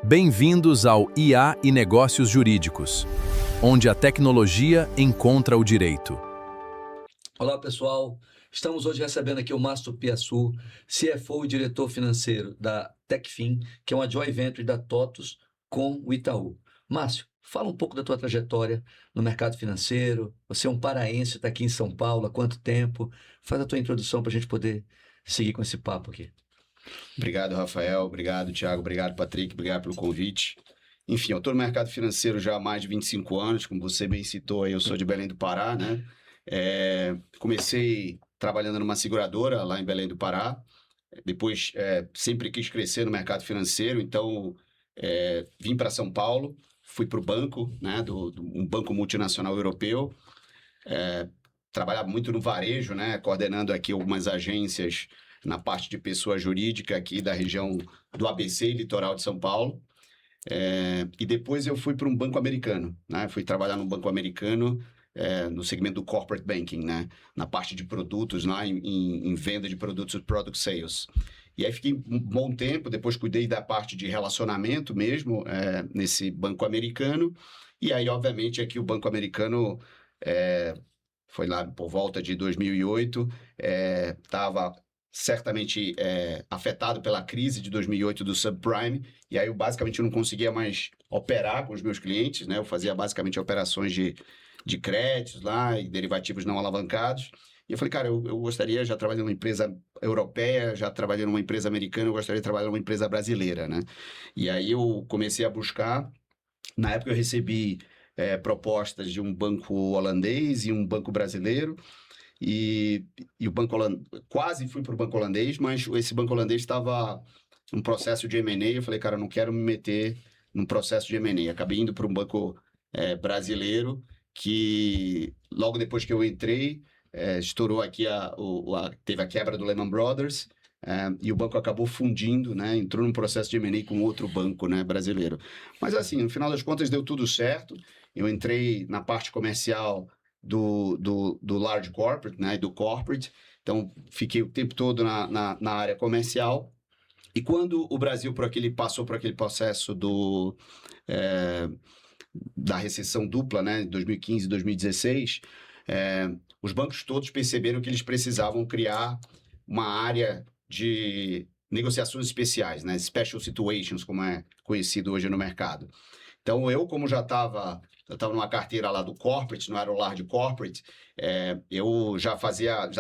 Bem-vindos ao IA e Negócios Jurídicos, onde a tecnologia encontra o direito. Olá, pessoal. Estamos hoje recebendo aqui o Márcio Piassu, CFO e diretor financeiro da Techfin, que é uma joint venture da TOTVS com o Itaú. Márcio, fala um pouco da tua trajetória no mercado financeiro. Você é um paraense, está aqui em São Paulo há quanto tempo? Faz a tua introdução para a gente poder seguir com esse papo aqui. Obrigado, Rafael. Obrigado, Thiago. Obrigado, Patrick. Obrigado pelo convite. Enfim, eu estou no mercado financeiro já há mais de 25 anos, como você bem citou, eu sou de Belém do Pará, né? Comecei trabalhando numa seguradora lá em Belém do Pará, depois sempre quis crescer no mercado financeiro, então vim para São Paulo, fui para o banco, né, um banco multinacional europeu, trabalhava muito no varejo, né, coordenando aqui algumas agências na parte de pessoa jurídica aqui da região do ABC e litoral de São Paulo. E depois eu fui para um banco americano, né? Fui trabalhar num banco americano no segmento do corporate banking, né? Na parte de produtos, lá em venda de produtos, product sales. E aí fiquei um bom tempo, depois cuidei da parte de relacionamento mesmo nesse banco americano. E aí, obviamente, aqui o banco americano foi lá por volta de 2008, estava certamente afetado pela crise de 2008 do subprime, e aí eu basicamente não conseguia mais operar com os meus clientes, né? Eu fazia basicamente operações de créditos lá e derivativos não alavancados, e eu falei, cara, eu gostaria, já trabalhei numa empresa europeia, já trabalhei numa empresa americana, eu gostaria de trabalhar numa empresa brasileira, né? E aí eu comecei a buscar, na época eu recebi propostas de um banco holandês e um banco brasileiro, e o banco holandês, quase fui para o banco holandês, mas esse banco holandês estava num processo de M&A, eu falei, cara, eu não quero me meter num processo de M&A. Acabei indo para um banco brasileiro, que logo depois que eu entrei, estourou aqui, teve a quebra do Lehman Brothers, e o banco acabou fundindo, né? Entrou num processo de M&A com outro banco, né, brasileiro. Mas assim, no final das contas deu tudo certo, eu entrei na parte comercial do large corporate, né, do corporate, então fiquei o tempo todo na área comercial, e quando o Brasil passou por aquele processo da recessão dupla, né, 2015 e 2016, os bancos todos perceberam que eles precisavam criar uma área de negociações especiais, né, special situations, como é conhecido hoje no mercado. Então, como já estava numa carteira lá do corporate, não era o large corporate, eu já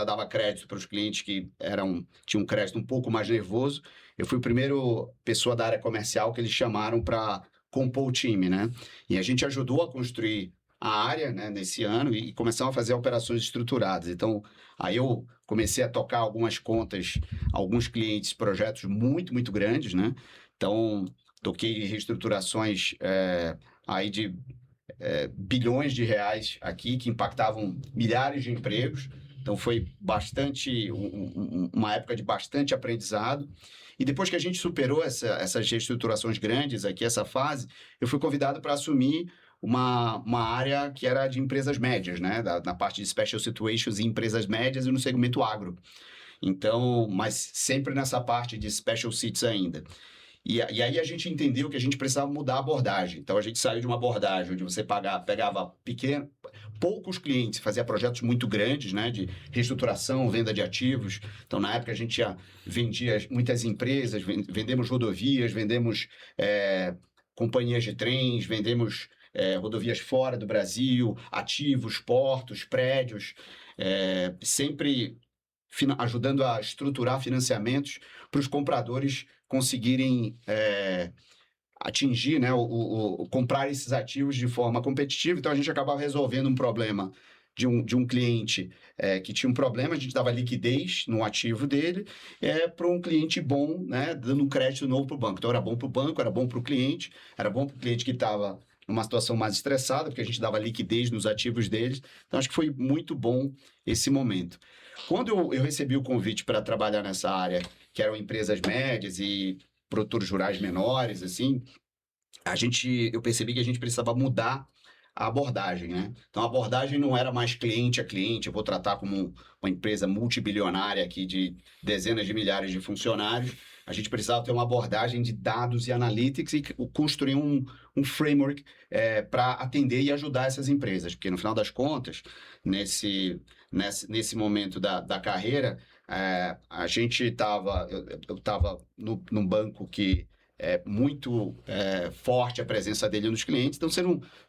dava crédito para os clientes que tinham um crédito um pouco mais nervoso. Eu fui a primeira pessoa da área comercial que eles chamaram para compor o time, né? E a gente ajudou a construir a área, né, nesse ano, e começamos a fazer operações estruturadas. Então, aí eu comecei a tocar algumas contas, alguns clientes, projetos muito, muito grandes, né? Então, toquei reestruturações aí de bilhões de reais aqui, que impactavam milhares de empregos. Então, foi uma época de bastante aprendizado. E depois que a gente superou essas reestruturações grandes aqui, essa fase, eu fui convidado para assumir uma área que era de empresas médias, né? Na parte de special situations em empresas médias e no segmento agro. Então, mas sempre nessa parte de special situations ainda. E aí a gente entendeu que a gente precisava mudar a abordagem. Então, a gente saiu de uma abordagem onde você pegava poucos clientes, fazia projetos muito grandes, né, de reestruturação, venda de ativos. Então, na época, a gente vendia muitas empresas, vendemos rodovias, vendemos companhias de trens, vendemos rodovias fora do Brasil, ativos, portos, prédios, sempre ajudando a estruturar financiamentos para os compradores conseguirem atingir, né, comprar esses ativos de forma competitiva. Então, a gente acabava resolvendo um problema de um cliente que tinha um problema, a gente dava liquidez no ativo dele para um cliente bom, né, dando um crédito novo para o banco. Então, era bom para o banco, era bom para o cliente que estava numa situação mais estressada, porque a gente dava liquidez nos ativos deles. Então, acho que foi muito bom esse momento. Quando eu recebi o convite para trabalhar nessa área, que eram empresas médias e produtores rurais menores, assim, eu percebi que a gente precisava mudar a abordagem, né? Então, a abordagem não era mais cliente a cliente, eu vou tratar como uma empresa multibilionária aqui de dezenas de milhares de funcionários, a gente precisava ter uma abordagem de dados e analytics e construir um framework para atender e ajudar essas empresas, porque no final das contas, nesse momento da carreira, a gente estava, eu estava num banco que é muito forte a presença dele nos clientes, então você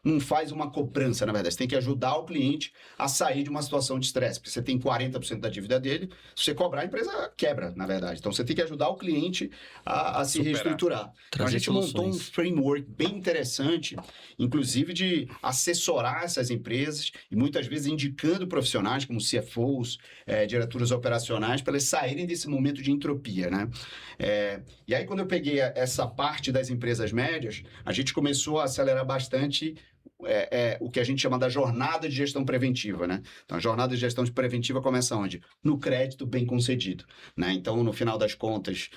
não faz uma cobrança, na verdade, você tem que ajudar o cliente a sair de uma situação de estresse, porque você tem 40% da dívida dele, se você cobrar, a empresa quebra, na verdade, então você tem que ajudar o cliente a se reestruturar. Então, a gente montou um framework bem interessante, inclusive de assessorar essas empresas e muitas vezes indicando profissionais como CFOs, diretores operacionais, para eles saírem desse momento de entropia, né? E aí, quando eu peguei essa parte das empresas médias, a gente começou a acelerar bastante o que a gente chama da jornada de gestão preventiva, né? Então, a jornada de gestão preventiva começa onde? No crédito bem concedido, né? Então, no final das contas,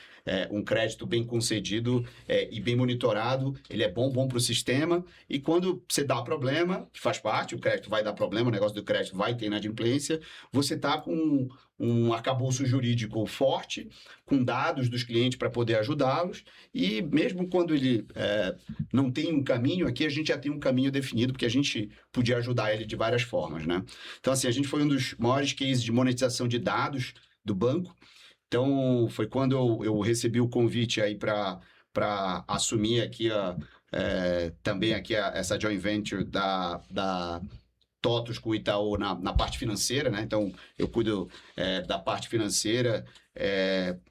um crédito bem concedido e bem monitorado, ele é bom para o sistema, e quando você dá problema, que faz parte, o crédito vai dar problema, o negócio do crédito vai ter inadimplência, você está com um arcabouço jurídico forte, com dados dos clientes para poder ajudá-los, e mesmo quando ele não tem um caminho, aqui a gente já tem um caminho definido, porque a gente podia ajudar ele de várias formas, né? Então, assim, a gente foi um dos maiores cases de monetização de dados do banco. Então, foi quando eu recebi o convite aí para assumir aqui também aqui essa joint venture da TOTVS com o Itaú na parte financeira, né? Então, eu cuido da parte financeira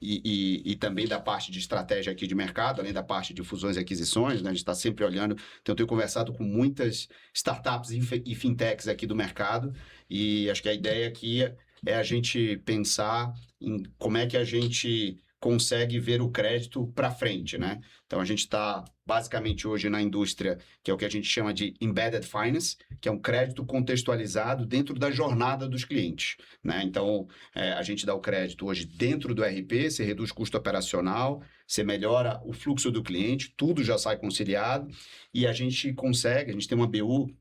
e também da parte de estratégia aqui de mercado, além da parte de fusões e aquisições, né? A gente está sempre olhando. Então, eu tenho conversado com muitas startups e fintechs aqui do mercado, e acho que a ideia aqui é a gente pensar em como é que a gente consegue ver o crédito para frente, né? Então, a gente está basicamente hoje na indústria, que é o que a gente chama de Embedded Finance, que é um crédito contextualizado dentro da jornada dos clientes, né? Então, a gente dá o crédito hoje dentro do RP, você reduz custo operacional, você melhora o fluxo do cliente, tudo já sai conciliado, e a gente tem uma BU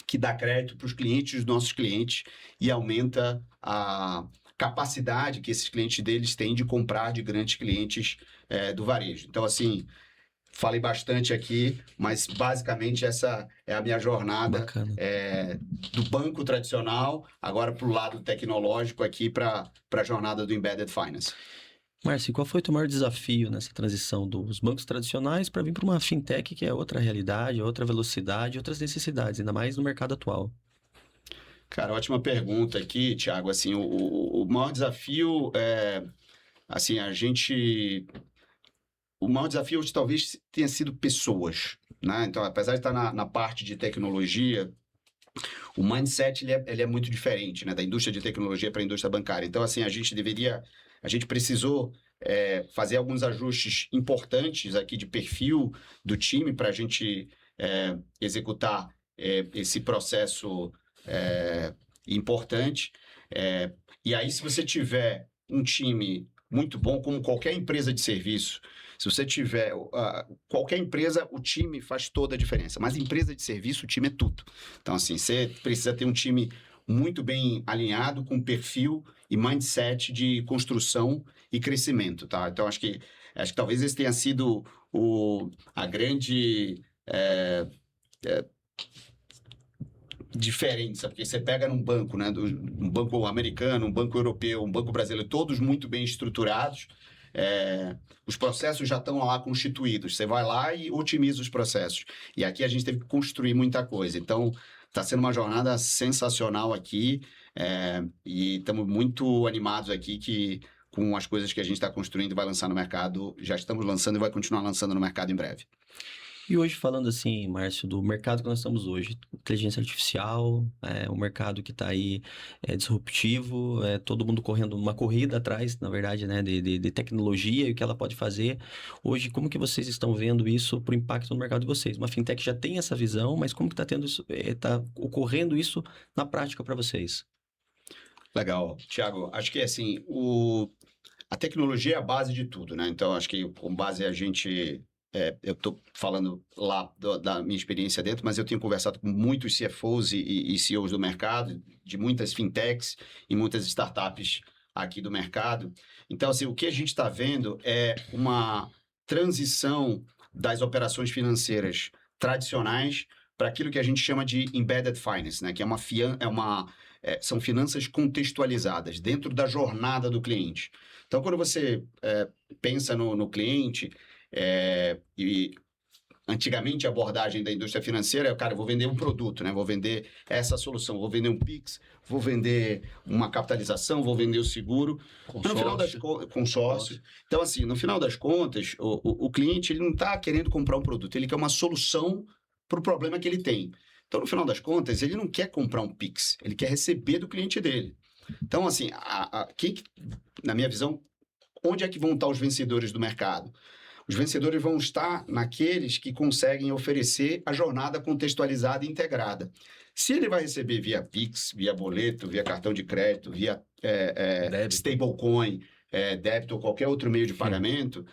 que dá crédito para os clientes dos nossos clientes e aumenta a capacidade que esses clientes deles têm de comprar de grandes clientes do varejo. Então, assim, falei bastante aqui, mas basicamente essa é a minha jornada do banco tradicional, agora para o lado tecnológico aqui para a jornada do Embedded Finance. Márcio, qual foi o teu maior desafio nessa transição dos bancos tradicionais para vir para uma fintech que é outra realidade, outra velocidade, outras necessidades, ainda mais no mercado atual? Cara, ótima pergunta aqui, Thiago. Assim, o maior desafio assim, o maior desafio hoje talvez tenha sido pessoas, né? Então, apesar de estar na parte de tecnologia, o mindset ele é muito diferente, né? Da indústria de tecnologia para a indústria bancária. Então, assim, a gente precisou fazer alguns ajustes importantes aqui de perfil do time para a gente executar esse processo importante. E aí, se você tiver um time muito bom, como qualquer empresa de serviço, se você tiver qualquer empresa, o time faz toda a diferença, mas empresa de serviço, o time é tudo. Então, assim, você precisa ter um time muito bem alinhado com perfil e mindset de construção e crescimento, tá? Então, acho que talvez esse tenha sido a grande diferença, porque você pega num banco, né, um banco americano, um banco europeu, um banco brasileiro, todos muito bem estruturados, os processos já estão lá constituídos, você vai lá e otimiza os processos, e aqui a gente teve que construir muita coisa, então está sendo uma jornada sensacional aqui, e estamos muito animados aqui com as coisas que a gente está construindo e vai lançar no mercado, já estamos lançando e vai continuar lançando no mercado em breve. E hoje, falando assim, Márcio, do mercado que nós estamos hoje, inteligência artificial, um mercado que está aí disruptivo, todo mundo correndo uma corrida atrás, na verdade, né, de tecnologia e o que ela pode fazer. Hoje, como que vocês estão vendo isso para o impacto no mercado de vocês? Uma fintech já tem essa visão, mas como que está ocorrendo isso na prática para vocês? Legal, Thiago. Acho que assim, a tecnologia é a base de tudo, né? Então, acho que com base eu estou falando lá da minha experiência dentro, mas eu tenho conversado com muitos CFOs e CEOs do mercado, de muitas fintechs e muitas startups aqui do mercado. Então, assim, o que a gente está vendo é uma transição das operações financeiras tradicionais para aquilo que a gente chama de embedded finance, né? Que são finanças contextualizadas dentro da jornada do cliente. Então, quando você pensa no cliente, e antigamente a abordagem da indústria financeira é, cara, eu vou vender um produto, né? Vou vender essa solução, vou vender um Pix, vou vender uma capitalização, vou vender o seguro. No final das consórcio. Então, assim, no final das contas, o cliente ele não está querendo comprar um produto, ele quer uma solução para o problema que ele tem. Então, no final das contas, ele não quer comprar um Pix, ele quer receber do cliente dele. Então, assim, na minha visão, onde é que vão estar os vencedores do mercado? Os vencedores vão estar naqueles que conseguem oferecer a jornada contextualizada e integrada. Se ele vai receber via Pix, via boleto, via cartão de crédito, via stablecoin, débito ou qualquer outro meio de pagamento,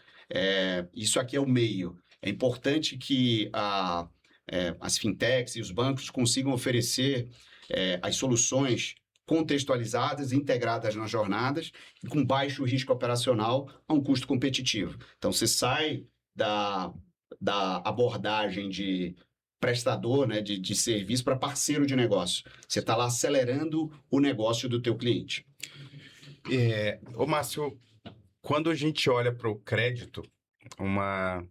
isso aqui é o meio. É importante que as fintechs e os bancos consigam oferecer as soluções contextualizadas, integradas nas jornadas, e com baixo risco operacional a um custo competitivo. Então, você sai da abordagem de prestador, né, de serviço para parceiro de negócio. Você está lá acelerando o negócio do teu cliente. Ô Márcio, quando a gente olha para o crédito, uma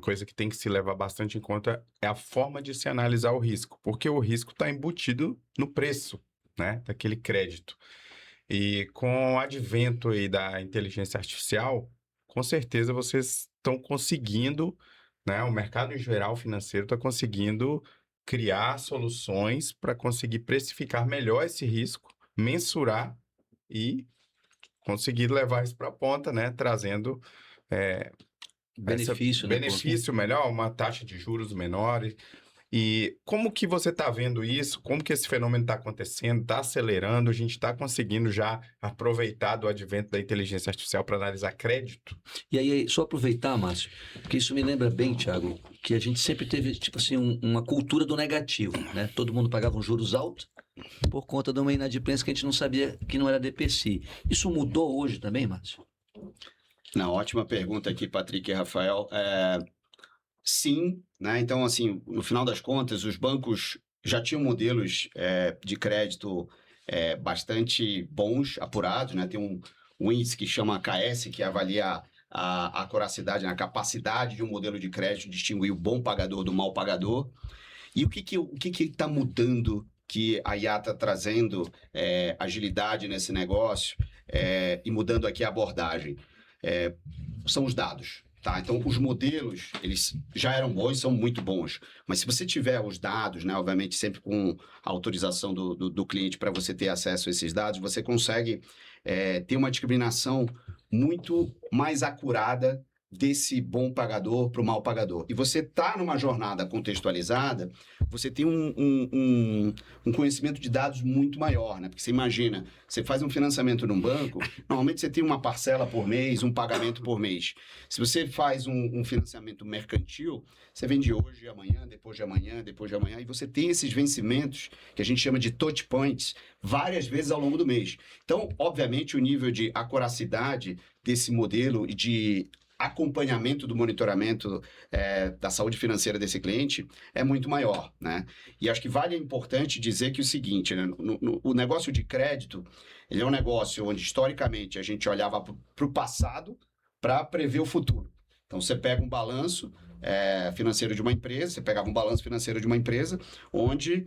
coisa que tem que se levar bastante em conta é a forma de se analisar o risco, porque o risco está embutido no preço, né, daquele crédito. E com o advento aí da inteligência artificial, com certeza vocês estão conseguindo, né, o mercado em geral financeiro está conseguindo criar soluções para conseguir precificar melhor esse risco, mensurar e conseguir levar isso para a ponta, né, trazendo benefício melhor, uma taxa de juros menor. E como que você está vendo isso? Como que esse fenômeno está acontecendo? Está acelerando? A gente está conseguindo já aproveitar do advento da inteligência artificial para analisar crédito? E aí, só aproveitar, Márcio, porque isso me lembra bem, Thiago, que a gente sempre teve, tipo assim, uma cultura do negativo, né? Todo mundo pagava juros altos por conta de uma inadimplência que a gente não sabia que não era DPCI. Isso mudou hoje também, Márcio? Não, ótima pergunta aqui, Patrick e Rafael. Sim, né? Então, assim, no final das contas, os bancos já tinham modelos de crédito bastante bons, apurados, né? Tem um índice que chama KS, que avalia a acuracidade, a capacidade de um modelo de crédito distinguir o bom pagador do mau pagador. E o que está mudando, que a IA está trazendo agilidade nesse negócio e mudando aqui a abordagem? São os dados. Tá? Então, os modelos, eles já eram bons, são muito bons. Mas se você tiver os dados, né, obviamente sempre com a autorização do cliente para você ter acesso a esses dados, você consegue ter uma discriminação muito mais acurada desse bom pagador para o mau pagador. E você está numa jornada contextualizada, você tem um conhecimento de dados muito maior, né? Porque você imagina, você faz um financiamento num banco, normalmente você tem uma parcela por mês, um pagamento por mês. Se você faz um financiamento mercantil, você vende hoje, amanhã, depois de amanhã, depois de amanhã, e você tem esses vencimentos, que a gente chama de touch points, várias vezes ao longo do mês. Então, obviamente, o nível de acuracidade desse modelo e de acompanhamento do monitoramento da saúde financeira desse cliente é muito maior, né? E acho que é importante dizer que o seguinte, né? O negócio de crédito, ele é um negócio onde, historicamente, a gente olhava para o passado para prever o futuro. Então, você pega um balanço financeiro de uma empresa, você pegava um balanço financeiro de uma empresa, onde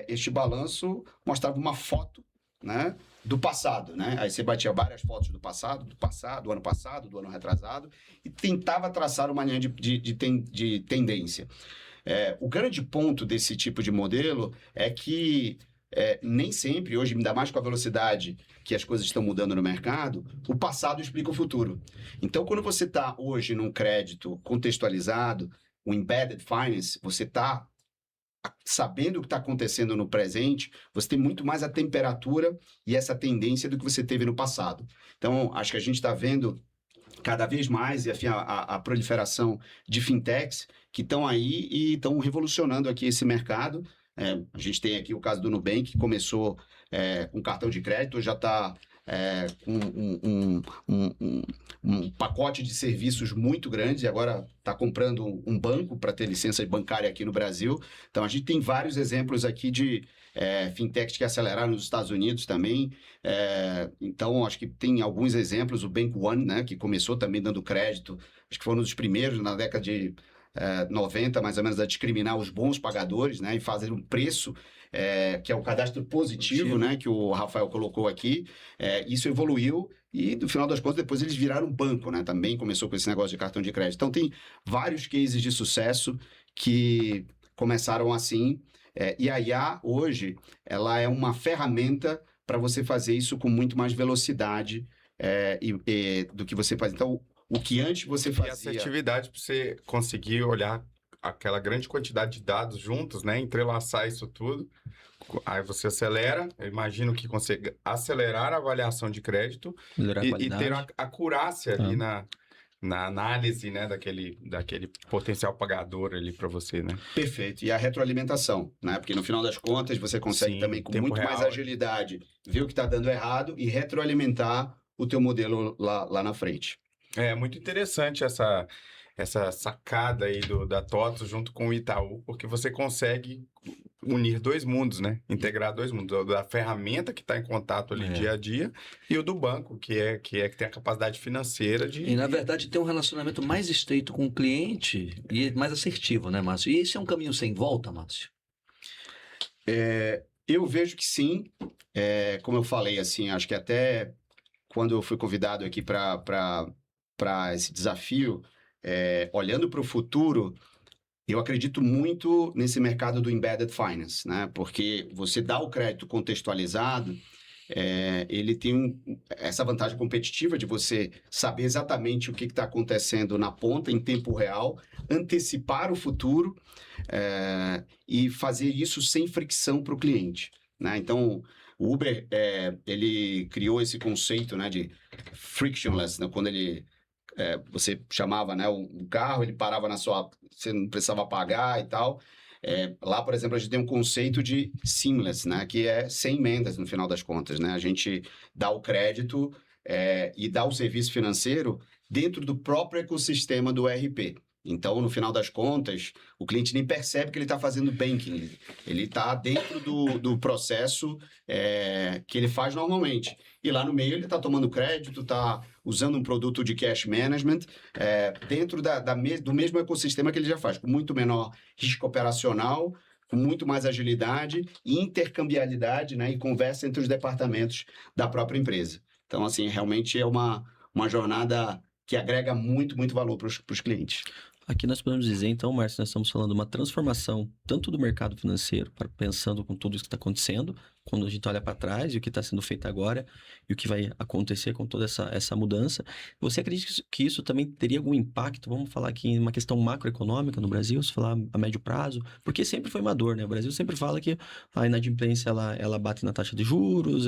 este balanço mostrava uma foto, né, do passado, né? Aí você batia várias fotos do passado, do ano passado, do ano retrasado, e tentava traçar uma linha de tendência. O grande ponto desse tipo de modelo é que nem sempre, hoje, ainda mais com a velocidade que as coisas estão mudando no mercado, o passado explica o futuro. Então, quando você está hoje num crédito contextualizado, o embedded finance, você está sabendo o que está acontecendo no presente, você tem muito mais a temperatura e essa tendência do que você teve no passado. Então, acho que a gente está vendo cada vez mais a proliferação de fintechs que estão aí e estão revolucionando aqui esse mercado. A gente tem aqui o caso do Nubank, que começou com cartão de crédito, já está um pacote de serviços muito grande, e agora está comprando um banco para ter licença bancária aqui no Brasil. Então, a gente tem vários exemplos aqui de fintechs que aceleraram nos Estados Unidos também. Então, acho que tem alguns exemplos. O Bank One, né, que começou também dando crédito, acho que foram um dos primeiros na década de 90, mais ou menos, a discriminar os bons pagadores, né, e fazer um preço que é o cadastro positivo, né, que o Rafael colocou aqui. Isso evoluiu e, no final das contas, depois eles viraram um banco, né, também começou com esse negócio de cartão de crédito. Então, tem vários cases de sucesso que começaram assim, e a IA, hoje, ela é uma ferramenta para você fazer isso com muito mais velocidade do que você faz. Então, o que antes você E fazia... assertividade para você conseguir olhar aquela grande quantidade de dados juntos, né? Entrelaçar isso tudo. Aí você acelera, eu imagino que consegue acelerar a avaliação de crédito Melhorar a e qualidade. ter a acurácia ali na análise, né? Daquele potencial pagador ali para você, né? Perfeito. E a retroalimentação, né? Porque no final das contas você consegue Sim, também com tempo muito mais real. agilidade ver o que está dando errado e retroalimentar o teu modelo lá na frente. É muito interessante essa sacada aí da TOTVS junto com o Itaú, porque você consegue unir dois mundos, né? Integrar dois mundos, o da ferramenta que está em contato ali dia a dia e o do banco, que tem a capacidade financeira de... E, na verdade, tem um relacionamento mais estreito com o cliente e mais assertivo, né, Márcio? E esse é um caminho sem volta, Márcio? Eu vejo que sim. Como eu falei, assim, acho que até quando eu fui convidado aqui para esse desafio, olhando para o futuro, eu acredito muito nesse mercado do embedded finance, né? Porque você dá o crédito contextualizado, ele tem essa vantagem competitiva de você saber exatamente o que está acontecendo na ponta, em tempo real, antecipar o futuro e fazer isso sem fricção para o cliente, né? Então, o Uber, ele criou esse conceito, né, de frictionless, né? Quando você chamava, né, um carro, ele parava você não precisava pagar e tal. Lá, por exemplo, a gente tem um conceito de seamless, né, que é sem emendas no final das contas, né? A gente dá o crédito e dá o serviço financeiro dentro do próprio ecossistema do ERP. Então, no final das contas, o cliente nem percebe que ele está fazendo banking. Ele está dentro do processo que ele faz normalmente. E lá no meio ele está tomando crédito, está usando um produto de cash management dentro do mesmo ecossistema que ele já faz, com muito menor risco operacional, com muito mais agilidade e intercambiabilidade, né, e conversa entre os departamentos da própria empresa. Então, assim, realmente é uma jornada que agrega muito, muito valor para os clientes. Aqui nós podemos dizer, então, Márcio, nós estamos falando de uma transformação tanto do mercado financeiro, pensando com tudo isso que está acontecendo, quando a gente olha para trás e o que está sendo feito agora e o que vai acontecer com toda essa mudança. Você acredita que isso também teria algum impacto? Vamos falar aqui em uma questão macroeconômica no Brasil, se falar a médio prazo, porque sempre foi uma dor, né? O Brasil sempre fala que a inadimplência ela bate na taxa de juros,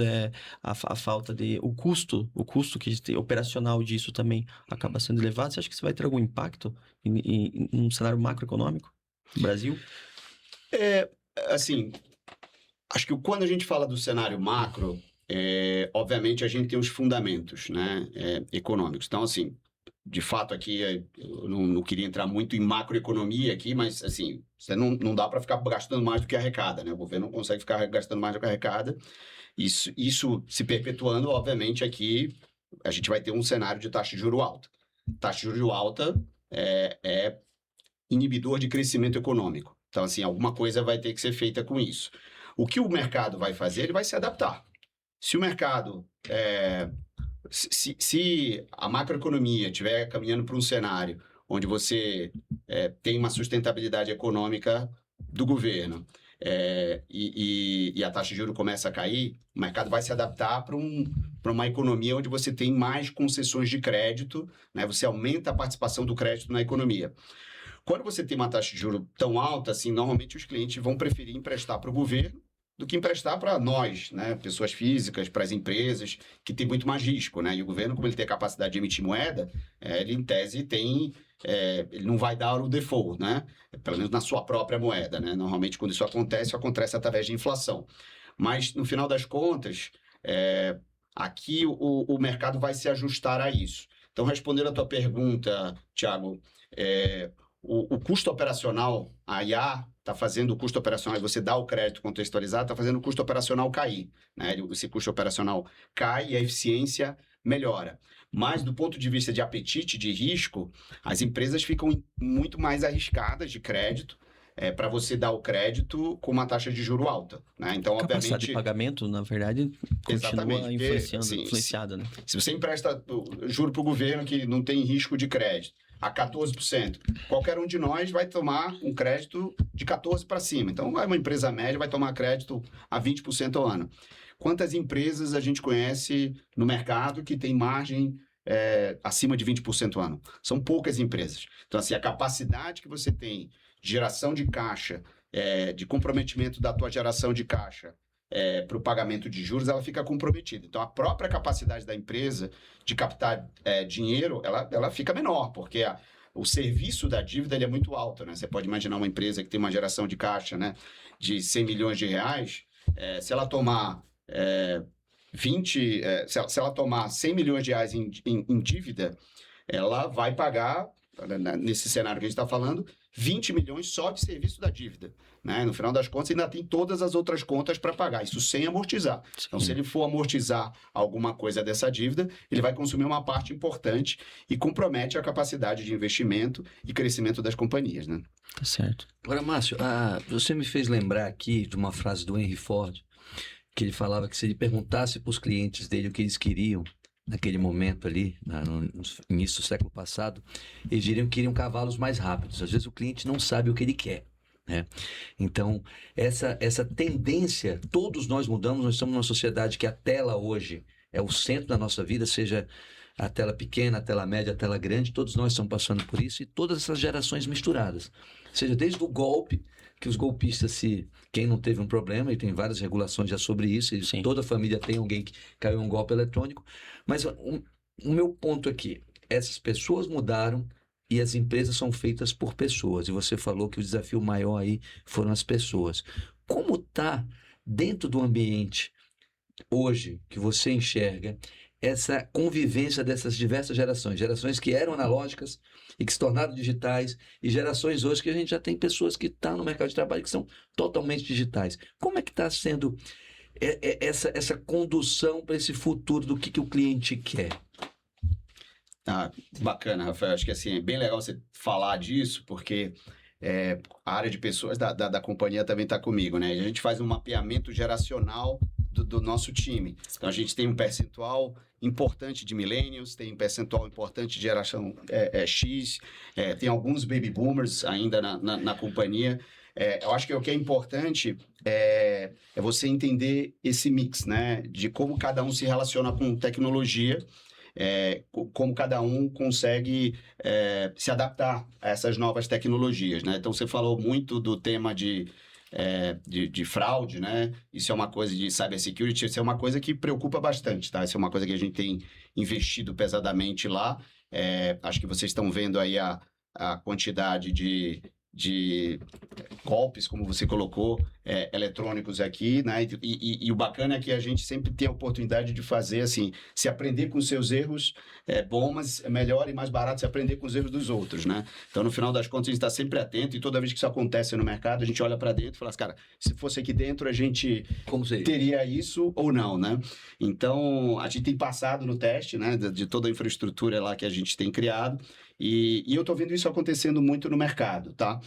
a falta o custo que tem, operacional disso também acaba sendo elevado. Você acha que isso vai ter algum impacto em um cenário macroeconômico no Brasil? Assim, acho que quando a gente fala do cenário macro, obviamente a gente tem os fundamentos, né, econômicos. Então, assim, de fato aqui, eu não queria entrar muito em macroeconomia aqui, mas, assim, você não dá para ficar gastando mais do que arrecada, né? O governo não consegue ficar gastando mais do que arrecada. Isso se perpetuando, obviamente, aqui a gente vai ter um cenário de taxa de juros alta. Taxa de juros alta é inibidor de crescimento econômico. Então, assim, alguma coisa vai ter que ser feita com isso. O que o mercado vai fazer? Ele vai se adaptar. Se o mercado... Se a macroeconomia estiver caminhando para um cenário onde você tem uma sustentabilidade econômica do governo e a taxa de juros começa a cair, o mercado vai se adaptar para uma economia onde você tem mais concessões de crédito, né? Você aumenta a participação do crédito na economia. Quando você tem uma taxa de juros tão alta, assim, normalmente os clientes vão preferir emprestar para o governo do que emprestar para nós, né? Pessoas físicas, para as empresas, que tem muito mais risco, né? E o governo, como ele tem a capacidade de emitir moeda, ele, em tese, ele não vai dar o default, né? Pelo menos na sua própria moeda, né? Normalmente, quando isso acontece através de inflação. Mas, no final das contas, aqui o mercado vai se ajustar a isso. Então, respondendo a tua pergunta, Thiago, o custo operacional, a IA está fazendo o custo operacional, você dá o crédito contextualizado, está fazendo o custo operacional cair, né? Esse custo operacional cai e a eficiência melhora. Mas, do ponto de vista de apetite de risco, as empresas ficam muito mais arriscadas de crédito, para você dar o crédito com uma taxa de juro alta, né? Então, A capacidade obviamente... de pagamento, na verdade, Exatamente, continua porque, influenciada, né? Se você empresta juro para o governo que não tem risco de crédito a 14%, qualquer um de nós vai tomar um crédito de 14% para cima. Então, uma empresa média vai tomar crédito a 20% ao ano. Quantas empresas a gente conhece no mercado que tem margem acima de 20% ao ano? São poucas empresas. Então, assim, a capacidade que você tem de geração de caixa, de comprometimento da tua geração de caixa para o pagamento de juros, ela fica comprometida. Então, a própria capacidade da empresa de captar dinheiro, ela fica menor, porque o serviço da dívida ele é muito alto, né? Você pode imaginar uma empresa que tem uma geração de caixa, né, de 100 milhões de reais, se ela tomar se ela tomar 100 milhões de reais em dívida, ela vai pagar, nesse cenário que a gente está falando, 20 milhões só de serviço da dívida, né? No final das contas, ainda tem todas as outras contas para pagar, isso sem amortizar. Sim. Então, se ele for amortizar alguma coisa dessa dívida, ele vai consumir uma parte importante e compromete a capacidade de investimento e crescimento das companhias, né? Tá certo. Agora, Márcio, você me fez lembrar aqui de uma frase do Henry Ford, que ele falava que se ele perguntasse para os clientes dele o que eles queriam, naquele momento ali, no início do século passado, eles diriam que queriam cavalos mais rápidos. Às vezes o cliente não sabe o que ele quer, né? Então, essa tendência, todos nós mudamos, nós estamos numa sociedade que a tela hoje é o centro da nossa vida, seja a tela pequena, a tela média, a tela grande, todos nós estamos passando por isso, e todas essas gerações misturadas. Seja desde o golpe, que os golpistas, quem não teve um problema, e tem várias regulações já sobre isso, e Sim. toda família tem alguém que caiu em um golpe eletrônico, mas o meu ponto aqui, essas pessoas mudaram e as empresas são feitas por pessoas, e você falou que o desafio maior aí foram as pessoas. Como está dentro do ambiente hoje que você enxerga essa convivência dessas diversas gerações que eram analógicas e que se tornaram digitais, e gerações hoje que a gente já tem pessoas que estão no mercado de trabalho que são totalmente digitais. Como é que está sendo essa condução para esse futuro do que o cliente quer? Bacana, Rafael. Acho que assim, é bem legal você falar disso, porque a área de pessoas da companhia também está comigo, né? A gente faz um mapeamento geracional do nosso time. Então, a gente tem um percentual importante de millennials, tem um percentual importante de geração X, tem alguns baby boomers ainda na companhia. Eu acho que o que é importante é você entender esse mix, né? De como cada um se relaciona com tecnologia, como cada um consegue se adaptar a essas novas tecnologias, né? Então, você falou muito do tema de fraude, né? Isso é uma coisa de cybersecurity, isso é uma coisa que preocupa bastante, tá? Isso é uma coisa que a gente tem investido pesadamente lá. Acho que vocês estão vendo aí a quantidade de golpes, como você colocou, eletrônicos aqui, né? E o bacana é que a gente sempre tem a oportunidade de fazer, assim, se aprender com os seus erros é bom, mas é melhor e mais barato se aprender com os erros dos outros, né? Então, no final das contas, a gente está sempre atento, e toda vez que isso acontece no mercado, a gente olha para dentro e fala assim, cara, se fosse aqui dentro, a gente teria isso ou não, né? Então, a gente tem passado no teste, né, de toda a infraestrutura lá que a gente tem criado, e eu estou vendo isso acontecendo muito no mercado, tá?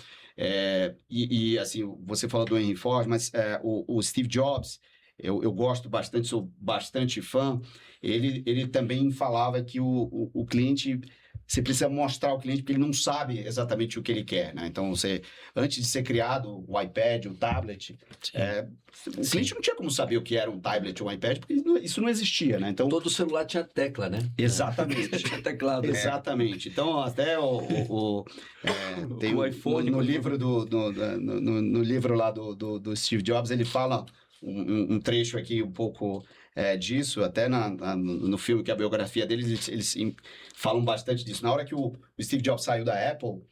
Assim, você falou do Henry Ford, mas o Steve Jobs, eu gosto bastante, sou bastante fã, ele também falava que o cliente, você precisa mostrar ao cliente porque ele não sabe exatamente o que ele quer, né? Então, antes de ser criado o iPad, o tablet, o cliente não tinha como saber o que era um tablet ou um iPad, porque isso não existia, né? Então, todo celular tinha tecla, né? Exatamente. Tinha teclado. Exatamente. Então, até tem o iPhone no livro no livro lá do Steve Jobs, ele fala um trecho aqui um pouco disso, até no filme que é a biografia deles, eles falam bastante disso. Na hora que o Steve Jobs saiu da Apple,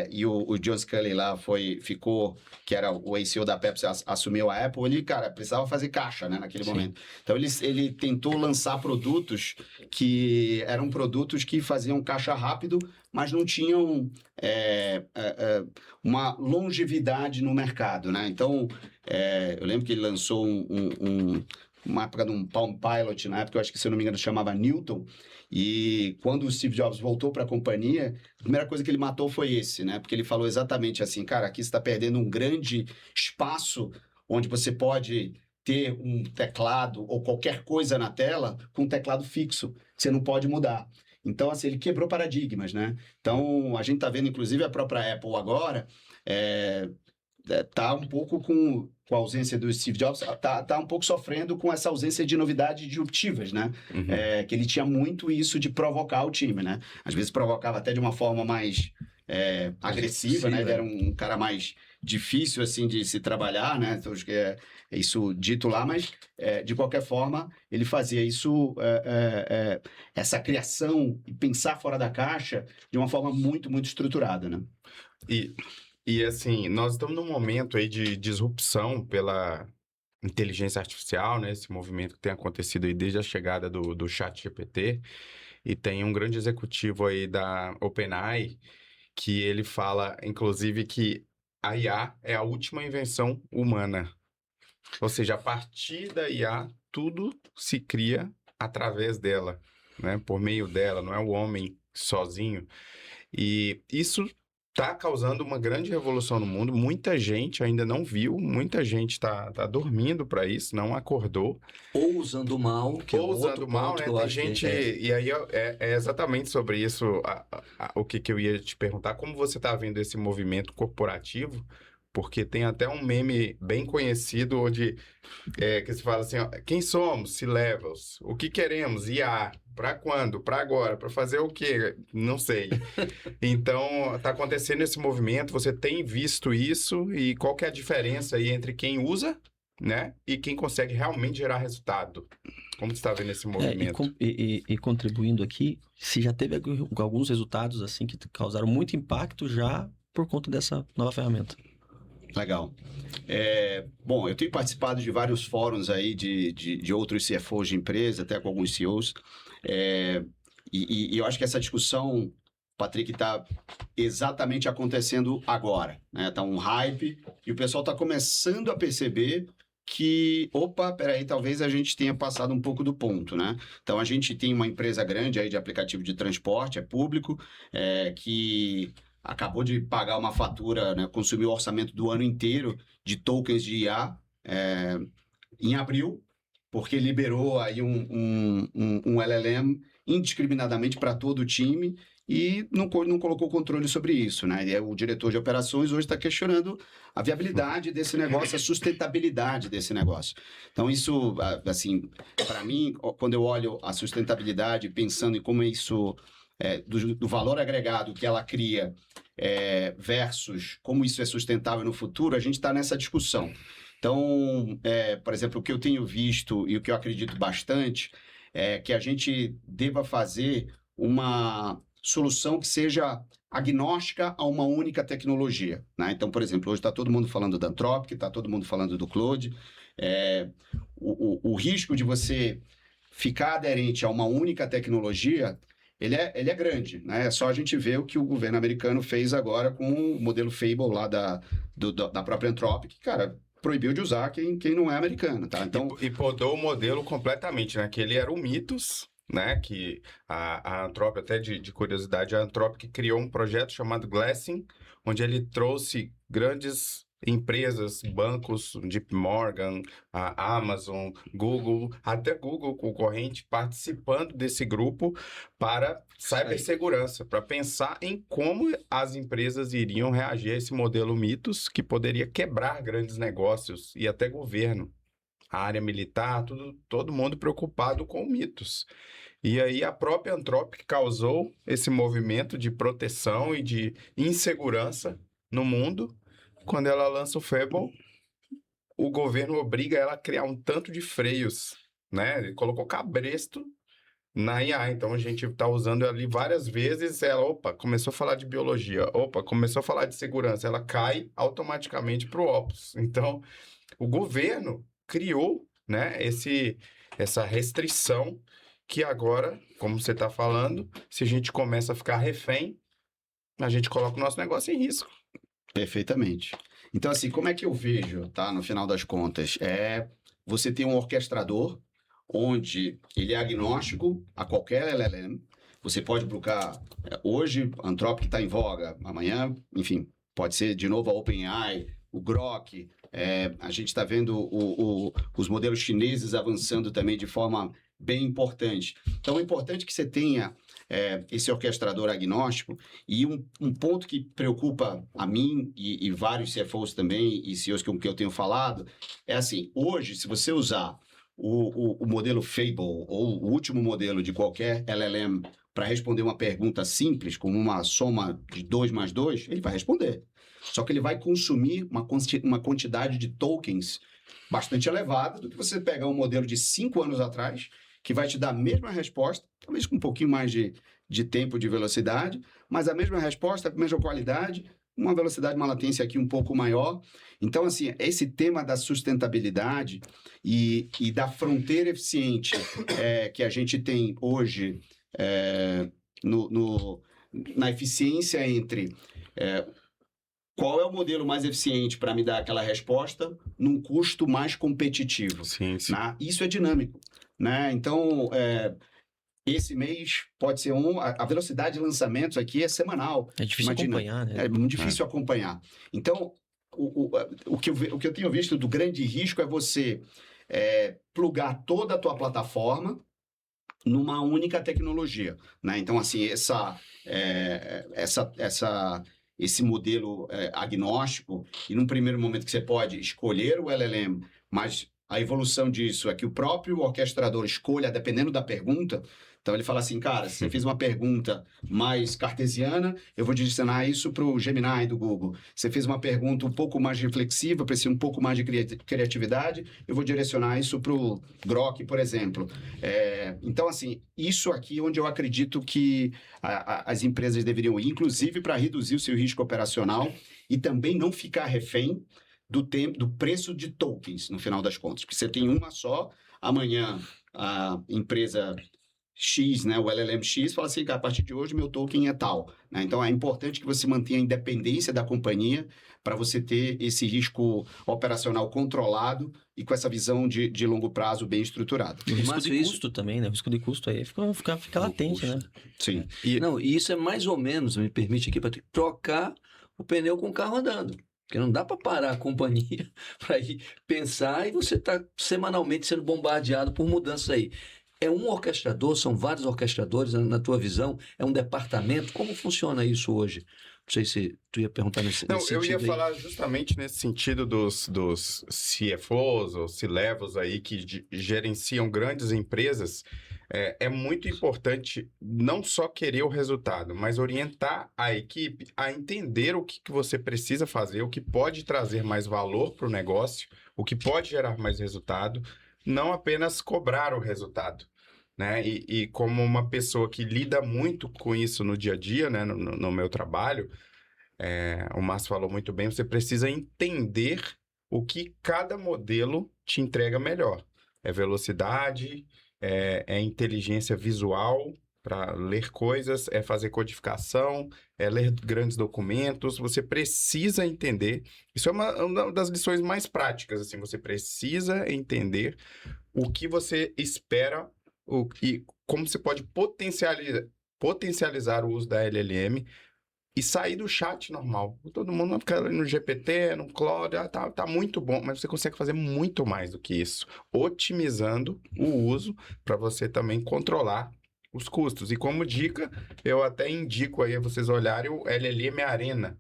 e o John Sculley lá ficou, que era o CEO da Pepsi, assumiu a Apple, ele, cara, precisava fazer caixa, né, naquele momento. Então, ele tentou lançar produtos que eram produtos que faziam caixa rápido, mas não tinham uma longevidade no mercado, né? Então, eu lembro que ele lançou uma época de um Palm Pilot, na época, eu acho que, se eu não me engano, chamava Newton, e quando o Steve Jobs voltou para a companhia, a primeira coisa que ele matou foi esse, né? Porque ele falou exatamente assim, cara, aqui você está perdendo um grande espaço onde você pode ter um teclado ou qualquer coisa na tela com um teclado fixo, que você não pode mudar. Então, assim, ele quebrou paradigmas, né? Então, a gente está vendo, inclusive, a própria Apple agora tá um pouco com a ausência do Steve Jobs, tá um pouco sofrendo com essa ausência de novidades disruptivas, né? Uhum. Que ele tinha muito isso de provocar o time, né? Às vezes provocava até de uma forma mais agressiva, né? Ele era um cara mais difícil, assim, de se trabalhar, né? Então, acho que é isso dito lá, mas, de qualquer forma, ele fazia isso, essa criação e pensar fora da caixa de uma forma muito, muito estruturada, né? E assim, nós estamos num momento aí de disrupção pela inteligência artificial, né? Esse movimento que tem acontecido aí desde a chegada do ChatGPT. E tem um grande executivo aí da OpenAI que ele fala, inclusive, que a IA é a última invenção humana. Ou seja, a partir da IA, tudo se cria através dela, né? Por meio dela, não é o homem sozinho. E isso está causando uma grande revolução no mundo. Muita gente ainda não viu, muita gente está dormindo para isso, não acordou. Ou usando mal, que é Ou outro usando mal, ponto né? que eu Tem acho que gente. E aí é exatamente sobre isso o que eu ia te perguntar. Como você está vendo esse movimento corporativo? Porque tem até um meme bem conhecido onde que se fala assim, ó, quem somos? C-Levels. O que queremos? IA. Para quando? Para agora? Para fazer o quê? Não sei. Então, está acontecendo esse movimento, você tem visto isso, e qual que é a diferença aí entre quem usa, né, e quem consegue realmente gerar resultado? Como você está vendo esse movimento? E contribuindo aqui, se já teve alguns resultados assim que causaram muito impacto já por conta dessa nova ferramenta. Legal. Bom, eu tenho participado de vários fóruns aí de outros CFOs de empresa, até com alguns CEOs, e eu acho que essa discussão, Patrick, está exatamente acontecendo agora, né? Está um hype e o pessoal está começando a perceber que, peraí, talvez a gente tenha passado um pouco do ponto, né? Então, a gente tem uma empresa grande aí de aplicativo de transporte, é público, que acabou de pagar uma fatura, né, consumiu o orçamento do ano inteiro de tokens de IA em abril, porque liberou aí um LLM indiscriminadamente para todo o time e não colocou controle sobre isso, né? E o diretor de operações hoje está questionando a viabilidade desse negócio, a sustentabilidade desse negócio. Então, isso, assim, para mim, quando eu olho a sustentabilidade, pensando em como isso... do valor agregado que ela cria versus como isso é sustentável no futuro, a gente está nessa discussão. Então, por exemplo, o que eu tenho visto e o que eu acredito bastante é que a gente deva fazer uma solução que seja agnóstica a uma única tecnologia, né? Então, por exemplo, hoje está todo mundo falando da Anthropic, está todo mundo falando do Claude. O risco de você ficar aderente a uma única tecnologia... Ele é grande, né? É só a gente ver o que o governo americano fez agora com o modelo Fable lá da própria Anthropic, que, cara, proibiu de usar quem não é americano, tá? Então... E podou o modelo completamente, né? Que ele era o Mythos, né? Que a Anthropic, até de curiosidade, a Anthropic criou um projeto chamado Glassing, onde ele trouxe grandes empresas, bancos, JP Morgan, a Amazon, Google, até Google concorrente, participando desse grupo para cibersegurança, para pensar em como as empresas iriam reagir a esse modelo Mythos, que poderia quebrar grandes negócios e até governo. A área militar, todo mundo preocupado com o Mythos. E aí a própria Anthropic causou esse movimento de proteção e de insegurança no mundo. Quando ela lança o Fable, o governo obriga ela a criar um tanto de freios, né? Ele colocou cabresto na IA. Então, a gente está usando ali várias vezes, ela, opa, começou a falar de biologia, opa, começou a falar de segurança, ela cai automaticamente para o Opus. Então, o governo criou, né, essa restrição que agora, como você está falando, se a gente começa a ficar refém, a gente coloca o nosso negócio em risco. Perfeitamente. Então, assim, como é que eu vejo, tá? No final das contas, você tem um orquestrador onde ele é agnóstico a qualquer LLM. Você pode buscar hoje, Anthropic está em voga, amanhã, enfim, pode ser de novo a OpenAI, o Grok. A gente está vendo os modelos chineses avançando também de forma bem importante. Então, é importante que você tenha esse orquestrador agnóstico, e um ponto que preocupa a mim e vários CFOs também, e CEOs com que eu tenho falado, é assim, hoje, se você usar o modelo Fable, ou o último modelo de qualquer LLM, para responder uma pergunta simples, como uma soma de 2 mais 2, ele vai responder. Só que ele vai consumir uma quantidade de tokens bastante elevada do que você pegar um modelo de 5 anos atrás, que vai te dar a mesma resposta, talvez com um pouquinho mais de tempo de velocidade, mas a mesma resposta, a mesma qualidade, uma velocidade, uma latência aqui um pouco maior. Então, assim, esse tema da sustentabilidade e da fronteira eficiente que a gente tem hoje na eficiência entre qual é o modelo mais eficiente para me dar aquela resposta num custo mais competitivo. Sim, sim. Né? Isso é dinâmico. Né? Então, esse mês pode ser a velocidade de lançamentos aqui é semanal. É difícil acompanhar, né? É muito difícil acompanhar. Então, o que eu tenho visto do grande risco é você plugar toda a tua plataforma numa única tecnologia. Né? Então, assim, esse modelo agnóstico, e num primeiro momento que você pode escolher o LLM, mas a evolução disso é que o próprio orquestrador escolha, dependendo da pergunta. Então, ele fala assim, cara, se você fez uma pergunta mais cartesiana, eu vou direcionar isso para o Gemini do Google. Você fez uma pergunta um pouco mais reflexiva, precisa um pouco mais de criatividade, eu vou direcionar isso para o Grok, por exemplo. Então, assim, isso aqui é onde eu acredito que as empresas deveriam ir, inclusive para reduzir o seu risco operacional e também não ficar refém do preço de tokens, no final das contas. Porque você tem uma só, amanhã a empresa X, né, o LLM X, fala assim, a partir de hoje meu token é tal. Né? Então, é importante que você mantenha a independência da companhia para você ter esse risco operacional controlado e com essa visão de longo prazo bem estruturada. E o risco de custo também, né? O risco de custo aí fica latente, né? Sim. E isso é mais ou menos, me permite aqui, Patrick, trocar o pneu com o carro andando. Porque não dá para parar a companhia para ir pensar e você está semanalmente sendo bombardeado por mudanças aí. É um orquestrador, são vários orquestradores, na tua visão? É um departamento? Como funciona isso hoje? Não sei se tu ia perguntar nesse Não, nesse eu ia sentido aí. falar justamente nesse sentido dos CFOs ou C-Levels aí que gerenciam grandes empresas. É muito importante não só querer o resultado, mas orientar a equipe a entender o que você precisa fazer, o que pode trazer mais valor para o negócio, o que pode gerar mais resultado, não apenas cobrar o resultado. Né? E como uma pessoa que lida muito com isso no dia a dia, né? No meu trabalho, o Márcio falou muito bem, você precisa entender o que cada modelo te entrega melhor. É velocidade, é inteligência visual para ler coisas, é fazer codificação, é ler grandes documentos. Você precisa entender. Isso é uma das lições mais práticas. Assim, você precisa entender o que você espera e como você pode potencializar o uso da LLM e sair do chat normal. Todo mundo vai ficar no GPT, no Claude, tá muito bom, mas você consegue fazer muito mais do que isso, otimizando o uso para você também controlar os custos. E como dica, eu até indico aí a vocês olharem o LLM Arena,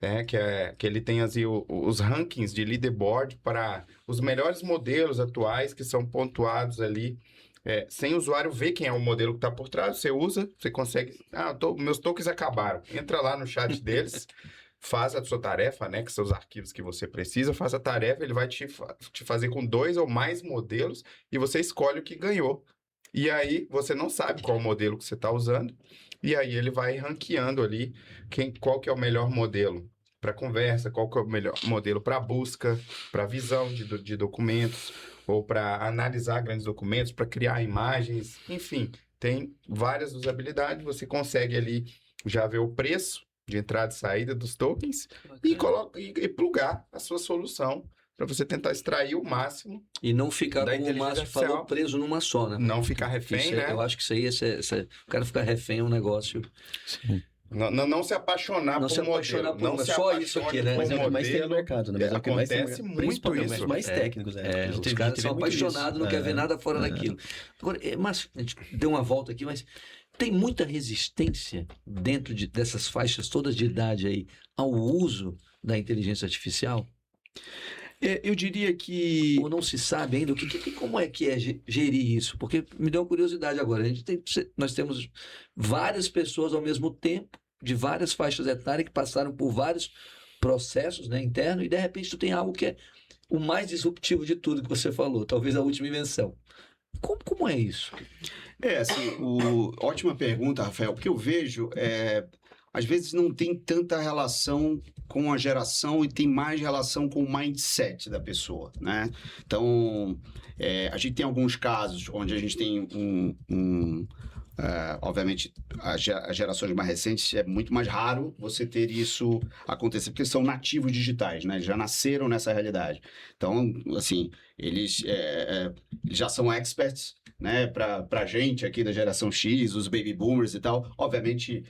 né, que ele tem assim, os rankings de leaderboard para os melhores modelos atuais que são pontuados ali. Sem o usuário ver quem é o modelo que está por trás, você usa, você consegue... meus tokens acabaram. Entra lá no chat deles, faz a sua tarefa, né? Que são os arquivos que você precisa, faz a tarefa, ele vai te fazer com 2 ou mais modelos e você escolhe o que ganhou. E aí você não sabe qual modelo que você está usando, e aí ele vai ranqueando ali qual que é o melhor modelo para conversa, qual que é o melhor modelo para busca, para visão de documentos, ou para analisar grandes documentos, para criar imagens, enfim, tem várias usabilidades, você consegue ali já ver o preço de entrada e saída dos tokens e plugar a sua solução para você tentar extrair o máximo. E não ficar, Da como o inteligência Márcio falou, artificial. preso numa só, né? Não ficar refém, Isso né? eu acho que isso aí, o cara ficar refém é um negócio. Não se apaixonar Não por se modelo. apaixonar por não uma- se só isso aqui, apaixone né? por Mas é o que mais tem no modelo. mercado, né? Mas é o que mais tem no Acontece mercado. muito Principalmente isso. os mais técnicos, né? Os caras são apaixonados, não quer ver nada fora daquilo. Agora, Márcio, a gente deu uma volta aqui, mas tem muita resistência dentro dessas faixas todas de idade aí ao uso da inteligência artificial? Eu diria que Ou não se sabe ainda como é que é gerir isso? Porque me deu uma curiosidade agora. Nós temos várias pessoas ao mesmo tempo, de várias faixas etárias, que passaram por vários processos, né, internos, e de repente tu tem algo que é o mais disruptivo de tudo que você falou, talvez a última invenção. Como é isso? Assim, ótima pergunta, Rafael. O que eu vejo às vezes não tem tanta relação com a geração e tem mais relação com o mindset da pessoa, né? Então, a gente tem alguns casos onde a gente tem obviamente, as gerações mais recentes é muito mais raro você ter isso acontecer, porque são nativos digitais, né? Eles já nasceram nessa realidade. Então, assim, eles já são experts, né? Para a gente aqui da geração X, os baby boomers e tal. Obviamente,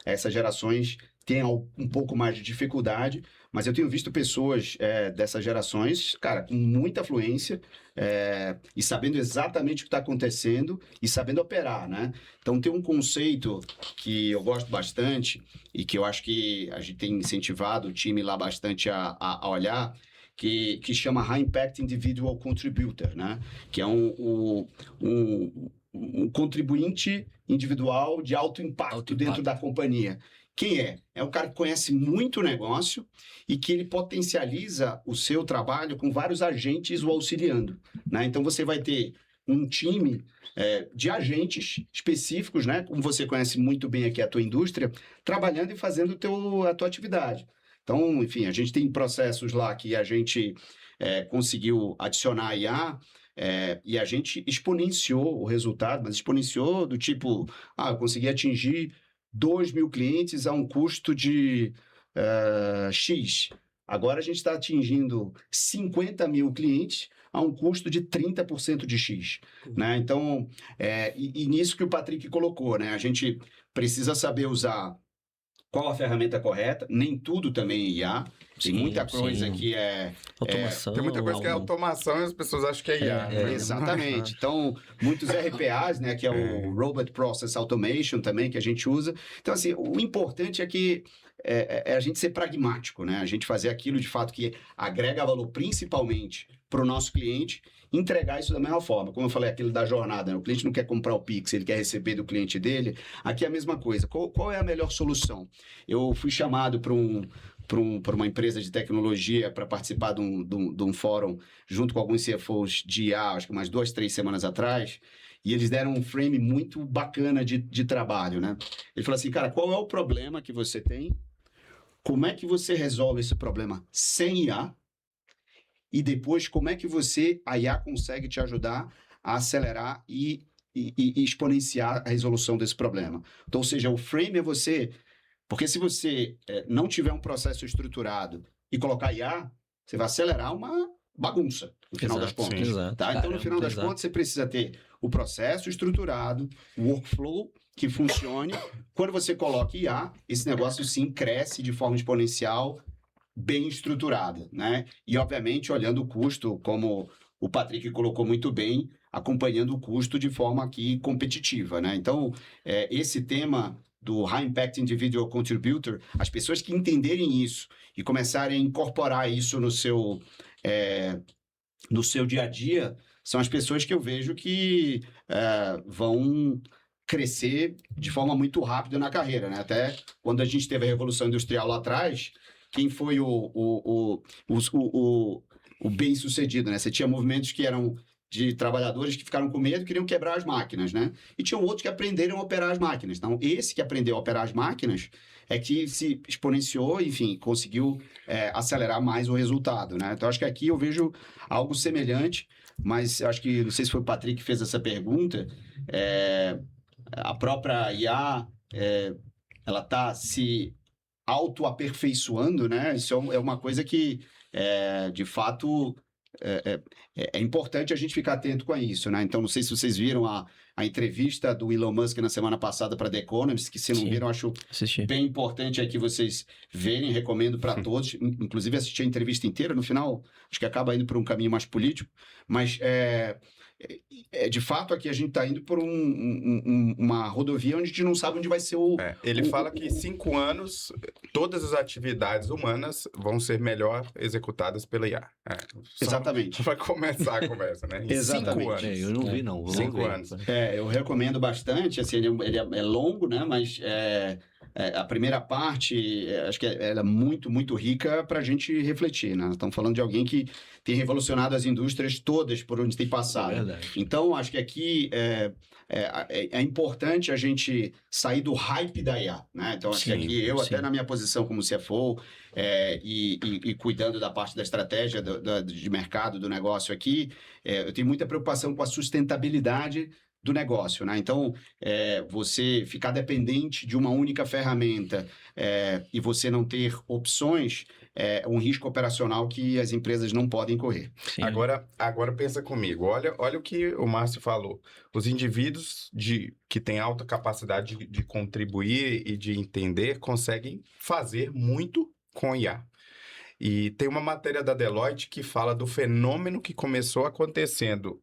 essas gerações têm um pouco mais de dificuldade, mas eu tenho visto pessoas dessas gerações, cara, com muita fluência e sabendo exatamente o que está acontecendo e sabendo operar, né? Então, tem um conceito que eu gosto bastante e que eu acho que a gente tem incentivado o time lá bastante a olhar, que chama High Impact Individual Contributor, né? Que é um contribuinte individual de alto impacto dentro da companhia. Quem é? É o cara que conhece muito o negócio e que ele potencializa o seu trabalho com vários agentes o auxiliando, né? Então, você vai ter um time de agentes específicos, né? Como você conhece muito bem aqui a tua indústria, trabalhando e fazendo a tua atividade. Então, enfim, a gente tem processos lá que a gente conseguiu adicionar IA e a gente exponenciou o resultado, mas exponenciou do tipo, eu consegui atingir 2.000 clientes a um custo de X. Agora a gente está atingindo 50.000 clientes a um custo de 30% de X. Né? Então, e nisso que o Patrick colocou, né? A gente precisa saber usar qual a ferramenta correta, nem tudo também é IA. Tem muita coisa que automação. Tem muita coisa que é automação e as pessoas acham que é IA. Né? Exatamente. Então, muitos RPAs, né, que é o Robot Process Automation também, que a gente usa. Então, assim, o importante é que a gente ser pragmático, né? A gente fazer aquilo de fato que agrega valor principalmente para o nosso cliente, entregar isso da mesma forma. Como eu falei, aquilo da jornada, né? O cliente não quer comprar o Pix, ele quer receber do cliente dele. Aqui é a mesma coisa. Qual é a melhor solução? Eu fui chamado para uma empresa de tecnologia para participar de um fórum junto com alguns CFOs de IA, acho que umas 2, 3 semanas atrás, e eles deram um frame muito bacana de trabalho, né? Ele falou assim, cara, qual é o problema que você tem? Como é que você resolve esse problema sem IA? E depois, como é que a IA consegue te ajudar a acelerar e exponenciar a resolução desse problema? Então, ou seja, o frame é você... Porque se você não tiver um processo estruturado e colocar IA, você vai acelerar uma bagunça, no final das contas. Tá? Então, no final das contas, você precisa ter o processo estruturado, o workflow que funcione. Quando você coloca IA, esse negócio sim cresce de forma exponencial, bem estruturada, né? E, obviamente, olhando o custo, como o Patrick colocou muito bem, acompanhando o custo de forma aqui competitiva, né? Então, esse tema do High Impact Individual Contributor, as pessoas que entenderem isso e começarem a incorporar isso no seu dia a dia, são as pessoas que eu vejo que vão crescer de forma muito rápida na carreira, né? Até quando a gente teve a Revolução Industrial lá atrás, quem foi o bem-sucedido, né? Você tinha movimentos que eram de trabalhadores que ficaram com medo e queriam quebrar as máquinas, né? E tinham outros que aprenderam a operar as máquinas. Então, esse que aprendeu a operar as máquinas é que se exponenciou, enfim, conseguiu acelerar mais o resultado, né? Então, acho que aqui eu vejo algo semelhante, mas acho que, não sei se foi o Patrick que fez essa pergunta, a própria IA, ela está se autoaperfeiçoando, né? Isso é uma coisa que, de fato, é importante a gente ficar atento com isso, né? Então, não sei se vocês viram a entrevista do Elon Musk na semana passada para The Economist, que se não Sim. viram, acho Assisti. bem importante aqui vocês verem, recomendo para todos, inclusive assistir a entrevista inteira, no final, acho que acaba indo por um caminho mais político, mas de fato aqui a gente está indo por uma rodovia onde a gente não sabe onde vai ser Ele fala que em 5 anos, todas as atividades humanas vão ser melhor executadas pela IA. Exatamente. Só vai começar a conversa, né? Em Exatamente. 5 anos. Eu não vi, não. Vou 5 ver. anos. Eu recomendo bastante, assim, ele é longo, né? Mas a primeira parte, acho que ela é muito, muito rica para a gente refletir, né? Estamos falando de alguém que tem revolucionado as indústrias todas por onde tem passado. É verdade. Então, acho que aqui é importante a gente sair do hype da IA, né? Então, acho que Sim, aqui eu, sim. até na minha posição como CFO e cuidando da parte da estratégia de mercado do negócio aqui, eu tenho muita preocupação com a sustentabilidade do negócio, né? Então, você ficar dependente de uma única ferramenta e você não ter opções é um risco operacional que as empresas não podem correr. Sim. Agora pensa comigo. Olha o que o Márcio falou. Os indivíduos que têm alta capacidade de contribuir e de entender conseguem fazer muito com IA. E tem uma matéria da Deloitte que fala do fenômeno que começou acontecendo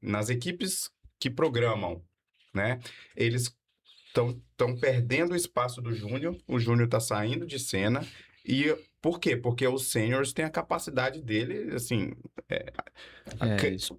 nas equipes que programam, né? Eles estão perdendo o espaço do júnior, o júnior está saindo de cena. E por quê? Porque os seniors têm a capacidade dele, assim,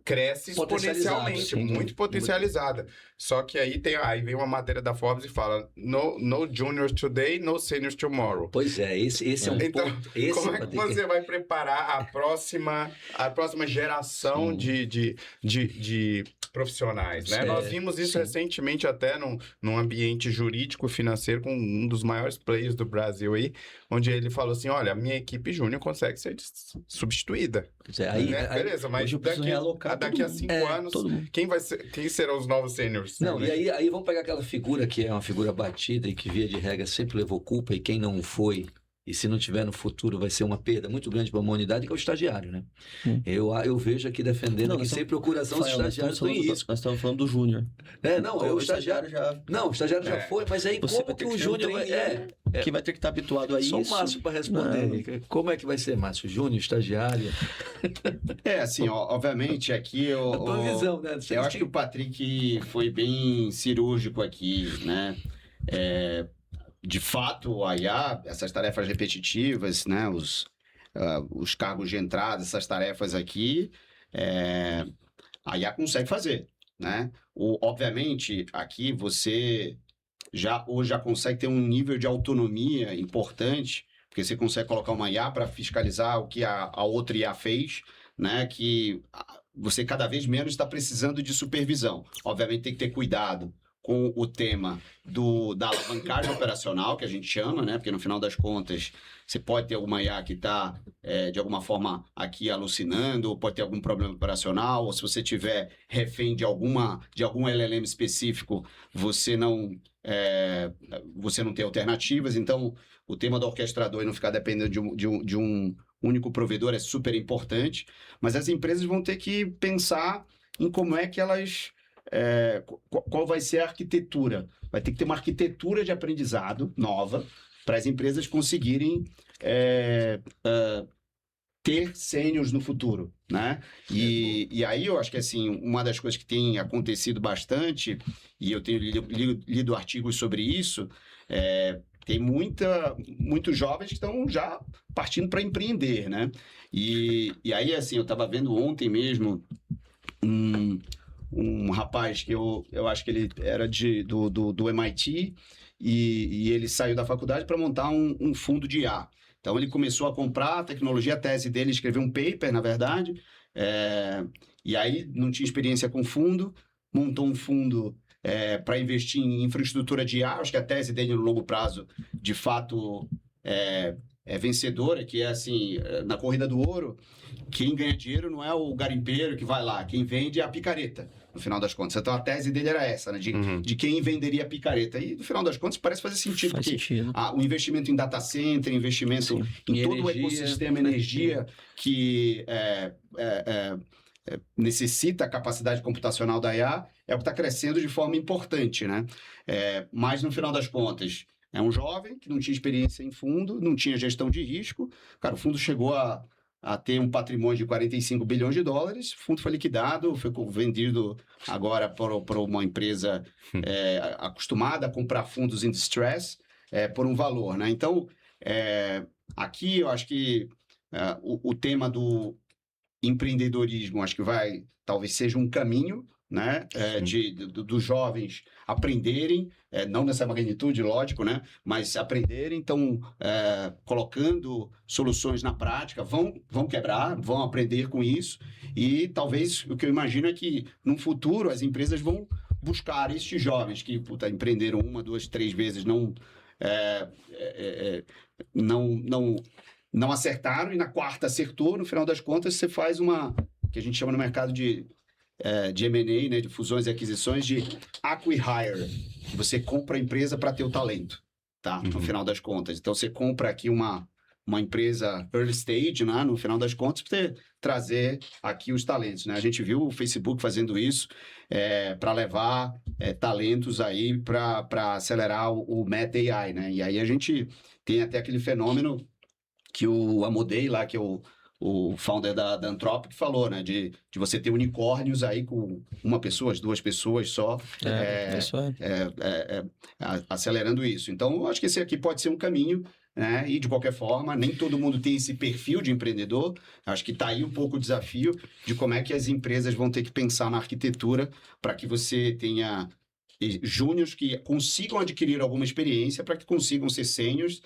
cresce exponencialmente, sim. muito potencializada. Só que aí vem uma matéria da Forbes e fala: no juniors today, no seniors tomorrow. Pois é, esse é um Então, ponto. Esse como é que você vai preparar a próxima geração de profissionais, né? Sim. Nós vimos isso Sim. recentemente até num ambiente jurídico financeiro com um dos maiores players do Brasil aí, onde ele falou assim: olha, a minha equipe júnior consegue ser substituída. Pois é, aí, Né? Beleza, mas hoje eu preciso realocar daqui a todo mundo. 5 anos, todo mundo. quem serão os novos seniors? Não, e aí vamos pegar aquela figura que é uma figura batida e que, via de regra, sempre levou culpa, e quem não foi, e se não tiver no futuro, vai ser uma perda muito grande para a humanidade, que é o estagiário, né? Eu vejo aqui defendendo Não, que nós sempre o coração dos Rafael, estagiários estão em risco. nós estamos falando do júnior. Não, Então, o estagiário... já... Não, o estagiário já foi, mas aí Você como vai que ter o que ser um Júnior vai... trainee, que vai ter que estar habituado a Só o isso. Márcio para responder. Como é que vai ser, Márcio? Júnior, estagiário? Assim, obviamente, aqui A tua visão, né? eu acho que o Patrick foi bem cirúrgico aqui, né? De fato, a IA, essas tarefas repetitivas, né? Os cargos de entrada, essas tarefas aqui, a IA consegue fazer, né? Obviamente, aqui você hoje já consegue ter um nível de autonomia importante, porque você consegue colocar uma IA para fiscalizar o que a outra IA fez, né? Que você cada vez menos está precisando de supervisão. Obviamente tem que ter cuidado com o tema da alavancagem operacional, que a gente chama, né? Porque no final das contas, você pode ter alguma IA que está, de alguma forma, aqui alucinando, ou pode ter algum problema operacional, ou se você tiver refém de algum LLM específico, você não tem alternativas. Então, o tema do orquestrador e não ficar dependendo de um único provedor é super importante, mas as empresas vão ter que pensar em como é que elas... qual vai ser a arquitetura. Vai ter que ter uma arquitetura de aprendizado nova para as empresas conseguirem ter sêniors no futuro, né? E aí eu acho que, assim, uma das coisas que tem acontecido bastante, e eu tenho lido artigos sobre isso, tem muitos jovens que estão já partindo para empreender, né? E aí, assim, eu estava vendo ontem mesmo um rapaz que eu acho que ele era do MIT, e ele saiu da faculdade para montar um fundo de IA. Então, ele começou a comprar a tecnologia, a tese dele, escreveu um paper, na verdade, e aí não tinha experiência com fundo, montou um fundo para investir em infraestrutura de IA. Acho que a tese dele no longo prazo, de fato, é vencedora, que é assim, na corrida do ouro, quem ganha dinheiro não é o garimpeiro que vai lá, quem vende é a picareta, no final das contas. Então, a tese dele era essa, né, de quem venderia a picareta. E, no final das contas, parece fazer sentido. Faz porque sentido. o investimento em data center, investimento em Em todo o energia, ecossistema energia que necessita a capacidade computacional da IA, é o que está crescendo de forma importante, né? Mas, no final das contas, é um jovem que não tinha experiência em fundo, não tinha gestão de risco. Cara, o fundo chegou a ter um patrimônio de 45 bilhões de dólares, o fundo foi liquidado, foi vendido agora para uma empresa acostumada a comprar fundos em distress por um valor, né? Então, aqui eu acho que o tema do empreendedorismo, acho que talvez seja um caminho, né, dos jovens aprenderem, não nessa magnitude, lógico, né, mas aprenderem, então, colocando soluções na prática, vão quebrar, vão aprender com isso, e talvez o que eu imagino é que, no futuro, as empresas vão buscar estes jovens que empreenderam 1, 2, 3 vezes, não acertaram, e na quarta acertou. No final das contas, você faz que a gente chama no mercado de M&A, né, de fusões e aquisições, de acqui-hire, que você compra a empresa para ter o talento, tá? No final das contas. Então, você compra aqui uma empresa early stage, né, no final das contas, para você trazer aqui os talentos, né? A gente viu o Facebook fazendo isso para levar talentos aí para acelerar o Meta AI, né? E aí a gente tem até aquele fenômeno que o Amodei lá, que é o founder da Anthropic, falou, né? De você ter unicórnios aí com uma pessoa, 2 pessoas só, Isso acelerando isso. Então, eu acho que esse aqui pode ser um caminho, né? E, de qualquer forma, nem todo mundo tem esse perfil de empreendedor. Acho que está aí um pouco o desafio de como é que as empresas vão ter que pensar na arquitetura para que você tenha júniors que consigam adquirir alguma experiência para que consigam ser sêniors,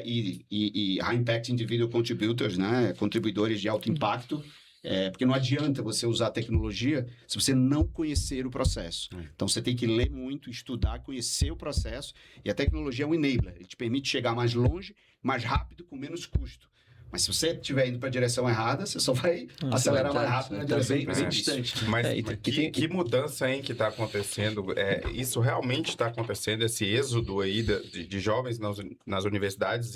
e High Impact Individual Contributors, né? Contribuidores de alto impacto, porque não adianta você usar a tecnologia se você não conhecer o processo. Então, você tem que ler muito, estudar, conhecer o processo, e a tecnologia é um enabler. Ele te permite chegar mais longe, mais rápido, com menos custo. Mas se você estiver indo para a direção errada, você só vai acelerar mais rápido na direção bem distante. Mas que mudança, hein, que está acontecendo? Isso realmente está acontecendo, esse êxodo aí de jovens nas universidades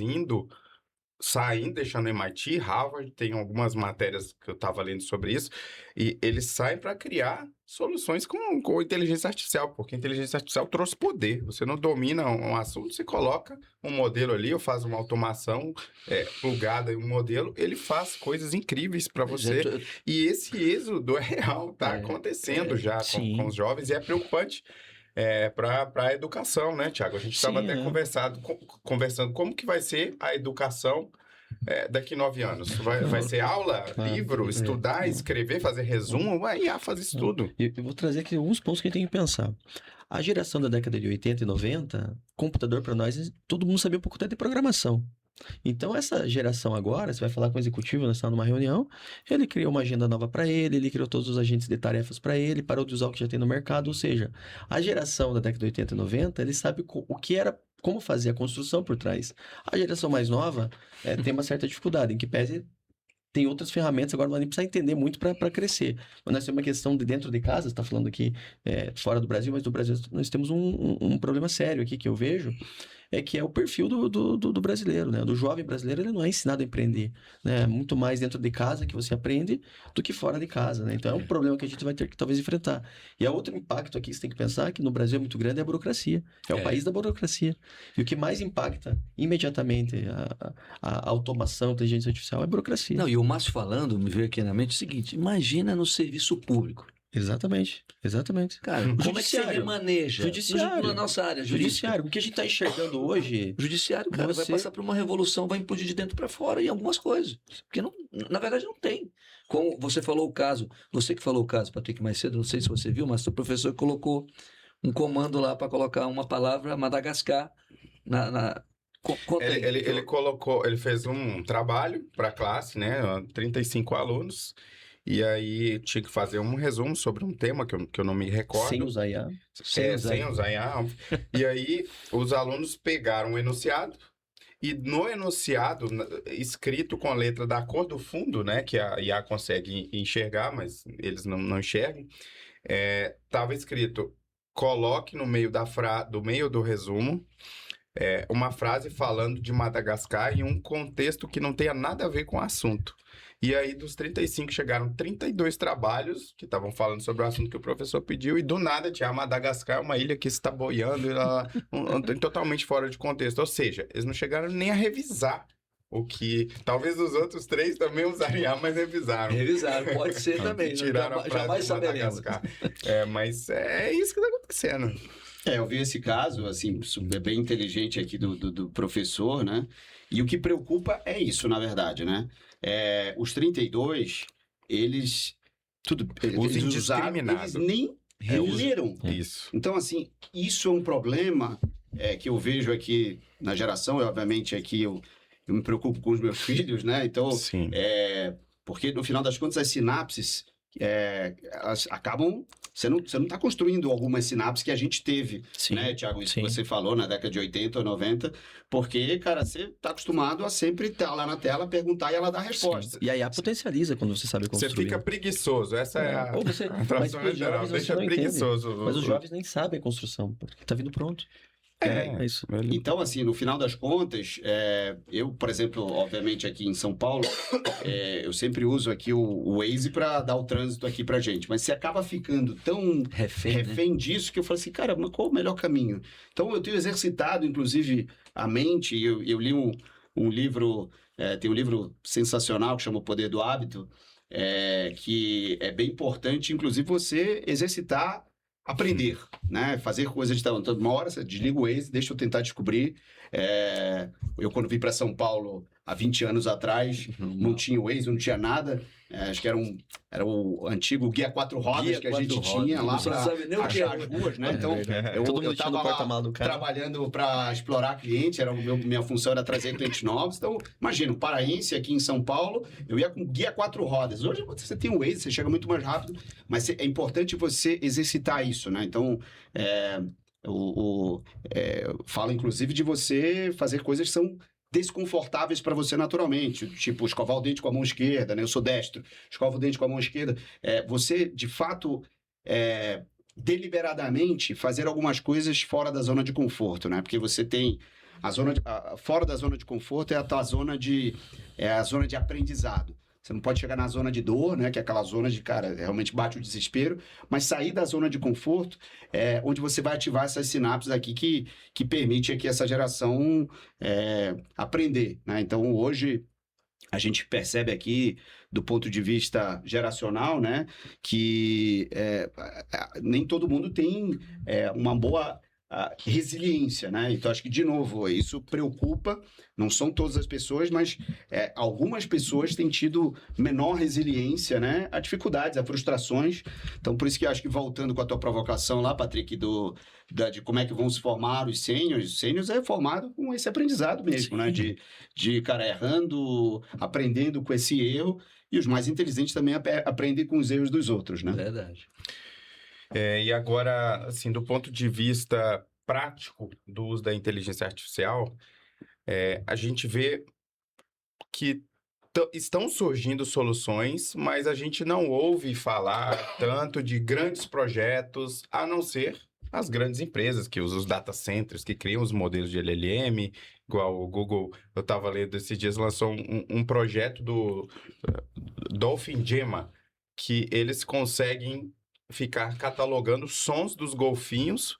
saindo, deixando MIT, Harvard, tem algumas matérias que eu estava lendo sobre isso, e eles saem para criar soluções com inteligência artificial, porque a inteligência artificial trouxe poder. Você não domina um assunto, você coloca um modelo ali, ou faz uma automação plugada em um modelo, ele faz coisas incríveis para você. E esse êxodo é real, está acontecendo já com os jovens, e é preocupante. Para a educação, né, Thiago? A gente estava até conversando como que vai ser a educação daqui 9 anos. Vai ser aula, livro, estudar, escrever, fazer resumo? A IA faz isso tudo. Eu vou trazer aqui alguns pontos que a gente tem que pensar. A geração da década de 80 e 90, computador para nós, todo mundo sabia um pouco até de programação. Então, essa geração agora, você vai falar com o executivo, nós estamos numa reunião, ele criou uma agenda nova para ele criou todos os agentes de tarefas para ele, parou de usar o que já tem no mercado, ou seja, a geração da década de 80 e 90, ele sabe o que era, como fazer a construção por trás. A geração mais nova tem uma certa dificuldade, em que pese tem outras ferramentas, agora não vai nem precisar entender muito para crescer. Mas nós temos uma questão de dentro de casa, você está falando aqui fora do Brasil, mas no Brasil nós temos um problema sério aqui que eu vejo, que é o perfil do brasileiro, né? Do jovem brasileiro, ele não é ensinado a empreender, né? Muito mais dentro de casa que você aprende do que fora de casa, né? Então é um problema que a gente vai ter que talvez enfrentar. E a outro impacto aqui que você tem que pensar, que no Brasil é muito grande, é a burocracia. É o país da burocracia. E o que mais impacta imediatamente a automação, a inteligência artificial é a burocracia. Não, e o Márcio falando, me veio aqui na mente o seguinte, imagina no serviço público. Exatamente. Cara, como é que você remaneja? Judiciário. Na nossa área, Judiciário. O que a gente está enxergando hoje... O judiciário, cara, vai passar por uma revolução, vai implodir de dentro para fora em algumas coisas. Porque, na verdade, não tem. Como você falou o caso, você que falou o caso, Patrick, mais cedo, não sei se você viu, mas o professor colocou um comando lá para colocar uma palavra Madagascar conta aí. Ele colocou, ele fez um trabalho para a classe, né? 35 alunos. E aí tinha que fazer um resumo sobre um tema que eu não me recordo. Sem usar IA. Sem usar IA. E aí os alunos pegaram o enunciado e no enunciado, escrito com a letra da cor do fundo, né? Que a IA consegue enxergar, mas eles não enxergam. Estava escrito, coloque no meio do meio do resumo uma frase falando de Madagascar em um contexto que não tenha nada a ver com o assunto. E aí, dos 35, chegaram 32 trabalhos que estavam falando sobre o assunto que o professor pediu, e do nada tinha Madagascar, uma ilha que está boiando, totalmente fora de contexto. Ou seja, eles não chegaram nem a revisar o que... Talvez os outros 3 também usariam, mas revisaram. Revisaram, pode ser também. Tiraram a frase jamais de saberemos. Madagascar. Mas é isso que está acontecendo. Eu vi esse caso, assim, bem inteligente aqui do professor, né? E o que preocupa é isso, na verdade, né? Os 32, eles usaram, eles nem leram. Isso. Então, assim, isso é um problema que eu vejo aqui na geração, e obviamente aqui eu me preocupo com os meus filhos, né? Então, Sim. porque no final das contas as sinapses elas acabam... Você não está construindo algumas sinapses que a gente teve, Sim, né, Thiago? Isso sim. que você falou na década de 80 ou 90, porque, cara, você está acostumado a sempre estar lá na tela, perguntar e ela dar a resposta. E a IA potencializa quando você sabe Você construir. fica preguiçoso. Essa é a Ou você, a mas tradução os literal. jovens você Deixa não entende. preguiçoso. Mas os jovens nem sabem a construção, porque tá vindo pronto. É isso. Então, assim, no final das contas, eu, por exemplo, obviamente aqui em São Paulo, eu sempre uso aqui o Waze para dar o trânsito aqui pra gente, mas você acaba ficando tão refém disso que eu falo assim, cara, mas qual o melhor caminho? Então, eu tenho exercitado, inclusive, a mente, eu li um livro, tem um livro sensacional que chama O Poder do Hábito, que é bem importante, inclusive, você exercitar aprender, né? Fazer coisas de tal. Então, uma hora você desliga o Waze, deixa eu tentar descobrir. Eu, quando vim para São Paulo há 20 anos atrás, não tinha Waze, não tinha nada. Acho que era o antigo guia 4 rodas que a gente tinha lá para achar as ruas, né? Então, eu estava lá trabalhando para explorar cliente, minha função era trazer clientes novos. Então, imagina, um paraense aqui em São Paulo, eu ia com guia 4 rodas. Hoje você tem o Waze, você chega muito mais rápido, mas é importante você exercitar isso, né? Então, fala inclusive de você fazer coisas que são desconfortáveis para você naturalmente, tipo escovar o dente com a mão esquerda, né? Eu sou destro, escova o dente com a mão esquerda. Você, de fato, deliberadamente fazer algumas coisas fora da zona de conforto, né? Porque você tem fora da zona de conforto é a zona de aprendizado. Você não pode chegar na zona de dor, né? Que é aquela zona de, cara, realmente bate o desespero, mas sair da zona de conforto é onde você vai ativar essas sinapses aqui que permite aqui essa geração aprender, né? Então, hoje, a gente percebe aqui, do ponto de vista geracional, né? Que nem todo mundo tem uma boa resiliência, né? Então, acho que, de novo, isso preocupa, não são todas as pessoas, mas algumas pessoas têm tido menor resiliência, né? A dificuldades, a frustrações. Então, por isso que acho que, voltando com a tua provocação lá, Patrick, de como é que vão se formar os sêniors é formado com esse aprendizado mesmo, né? De cara, errando, aprendendo com esse erro, e os mais inteligentes também aprendem com os erros dos outros, né? Verdade. E agora, assim, do ponto de vista prático do uso da inteligência artificial, a gente vê que estão surgindo soluções, mas a gente não ouve falar tanto de grandes projetos, a não ser as grandes empresas que usam os data centers, que criam os modelos de LLM, igual o Google, eu estava lendo esses dias, lançou um projeto do Dolphin Gemma, que eles conseguem ficar catalogando sons dos golfinhos,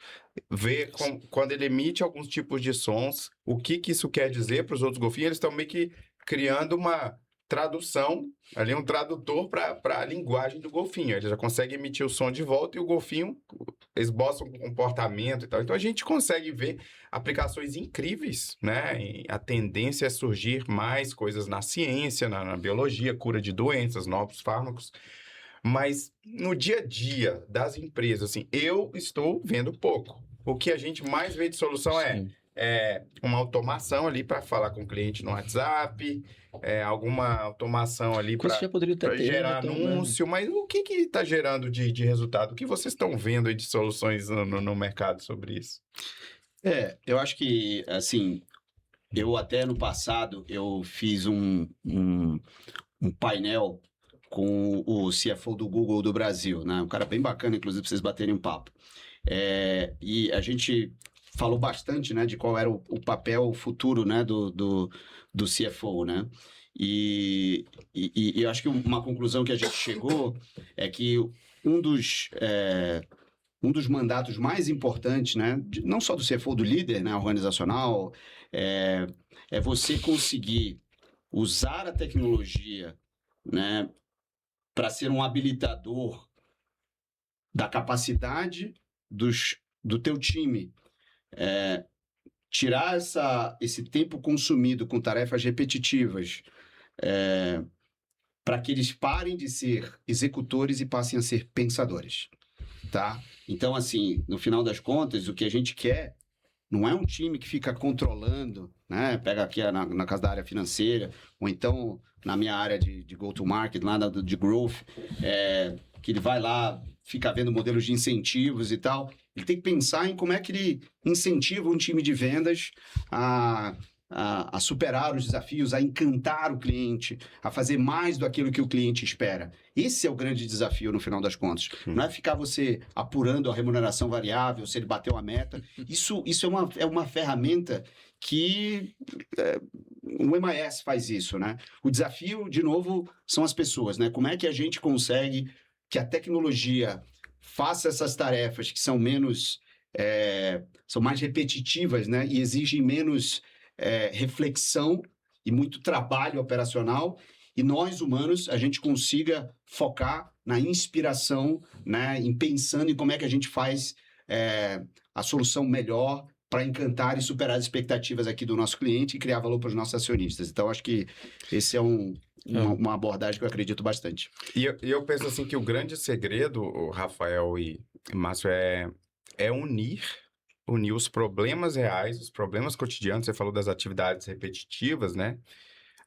ver quando ele emite alguns tipos de sons, o que isso quer dizer para os outros golfinhos. Eles estão meio que criando uma tradução, ali um tradutor para a linguagem do golfinho. Ele já consegue emitir o som de volta e o golfinho esboça um comportamento e tal. Então, a gente consegue ver aplicações incríveis, né? E a tendência é surgir mais coisas na ciência, na biologia, cura de doenças, novos fármacos. Mas no dia a dia das empresas, assim, eu estou vendo pouco. O que a gente mais vê de solução Sim. é uma automação ali para falar com o cliente no WhatsApp, alguma automação ali Coisa que já poderia para ter, gerar então, anúncio, mas o que está gerando de resultado? O que vocês estão vendo aí de soluções no mercado sobre isso? Eu acho que, assim, eu até no passado, eu fiz um painel com o CFO do Google do Brasil, né? Um cara bem bacana, inclusive, para vocês baterem um papo. E a gente falou bastante, né, de qual era o papel futuro, né, do CFO, né? E eu acho que uma conclusão que a gente chegou é que um dos mandatos mais importantes, né, não só do CFO, do líder, né, organizacional, é você conseguir usar a tecnologia, né, para ser um habilitador da capacidade do teu time, tirar esse tempo consumido com tarefas repetitivas, para que eles parem de ser executores e passem a ser pensadores, tá? Então, assim, no final das contas, o que a gente quer não é um time que fica controlando, né? Pega aqui na casa da área financeira, ou então na minha área de go-to-market, lá de growth, que ele vai lá, fica vendo modelos de incentivos e tal. Ele tem que pensar em como é que ele incentiva um time de vendas a superar os desafios, a encantar o cliente, a fazer mais daquilo que o cliente espera. Esse é o grande desafio no final das contas. Não é ficar você apurando a remuneração variável, se ele bateu a meta. Isso é uma ferramenta que o MIS faz isso, né? O desafio, de novo, são as pessoas, né? Como é que a gente consegue que a tecnologia faça essas tarefas que são são mais repetitivas, né? E exigem menos reflexão e muito trabalho operacional, e nós, humanos, a gente consiga focar na inspiração, né? Em pensando em como é que a gente faz a solução melhor para encantar e superar as expectativas aqui do nosso cliente e criar valor para os nossos acionistas. Então, acho que esse é uma abordagem que eu acredito bastante. E eu penso assim que o grande segredo, o Rafael e Márcio, é unir os problemas reais, os problemas cotidianos. Você falou das atividades repetitivas, né?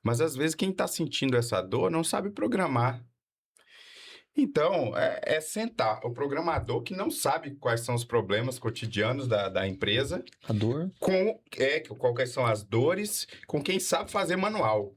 Mas às vezes quem está sentindo essa dor não sabe programar. Então, é sentar o programador que não sabe quais são os problemas cotidianos da empresa, A dor. quais são as dores, com quem sabe fazer manual.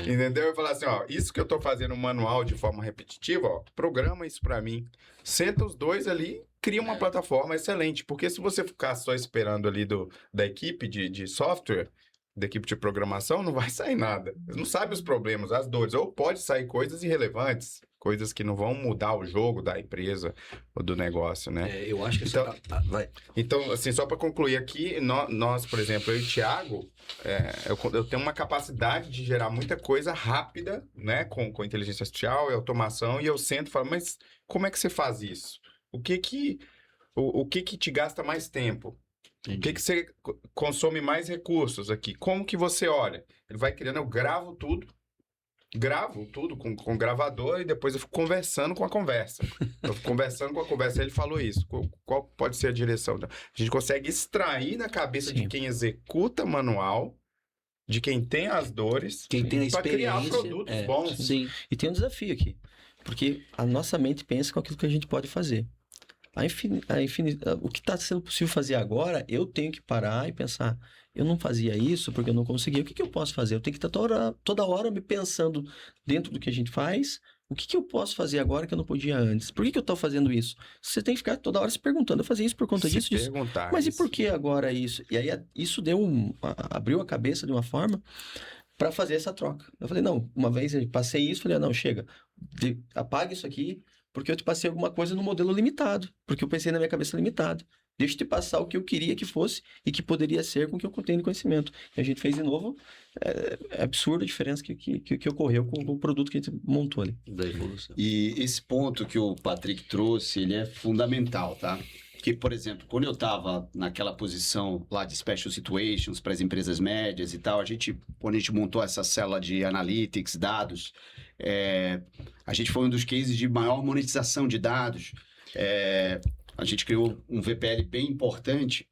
Entendeu? Eu falar assim, ó, isso que eu tô fazendo manual de forma repetitiva, ó, programa isso para mim. Senta os dois ali, cria uma plataforma excelente, porque se você ficar só esperando ali da equipe de software, da equipe de programação, não vai sair nada. Eles não sabem os problemas, as dores, ou pode sair coisas irrelevantes, coisas que não vão mudar o jogo da empresa ou do negócio, né? Eu acho que Então, vai. Então, assim, só para concluir aqui, nós, por exemplo, eu e o Thiago, eu tenho uma capacidade de gerar muita coisa rápida, né, com inteligência artificial e automação, e eu sento e falo, mas como é que você faz isso? O que que te gasta mais tempo? O que você consome mais recursos aqui? Como que você olha? Ele vai criando, eu gravo tudo com gravador e depois eu fico conversando com a conversa. Ele falou isso. Qual pode ser a direção? A gente consegue extrair da cabeça de quem executa manual, de quem tem as dores, Quem tem a para criar experiência. produtos bons. Sim. E tem um desafio aqui, porque a nossa mente pensa com aquilo que a gente pode fazer. O que está sendo possível fazer agora, eu tenho que parar e pensar, eu não fazia isso porque eu não conseguia, o que eu posso fazer? Eu tenho que estar toda hora me pensando dentro do que a gente faz, o que eu posso fazer agora que eu não podia antes? Por que eu estou fazendo isso? Você tem que ficar toda hora se perguntando, eu fazia isso por conta disso. Mas e por que agora isso? E aí isso abriu a cabeça de uma forma para fazer essa troca. Eu falei, não, uma vez eu passei isso, falei, não, chega, apaga isso aqui, porque eu te passei alguma coisa no modelo limitado, porque eu pensei na minha cabeça limitado. Deixa eu te passar o que eu queria que fosse e que poderia ser com o que eu tenho de conhecimento. E a gente fez de novo, é absurda a diferença que ocorreu com o produto que a gente montou ali. Da evolução. E esse ponto que o Patrick trouxe, ele é fundamental, tá? que, por exemplo, quando eu estava naquela posição lá de Special Situations para as empresas médias e tal, quando a gente montou essa célula de Analytics, dados, a gente foi um dos cases de maior monetização de dados. A gente criou um VPL bem importante,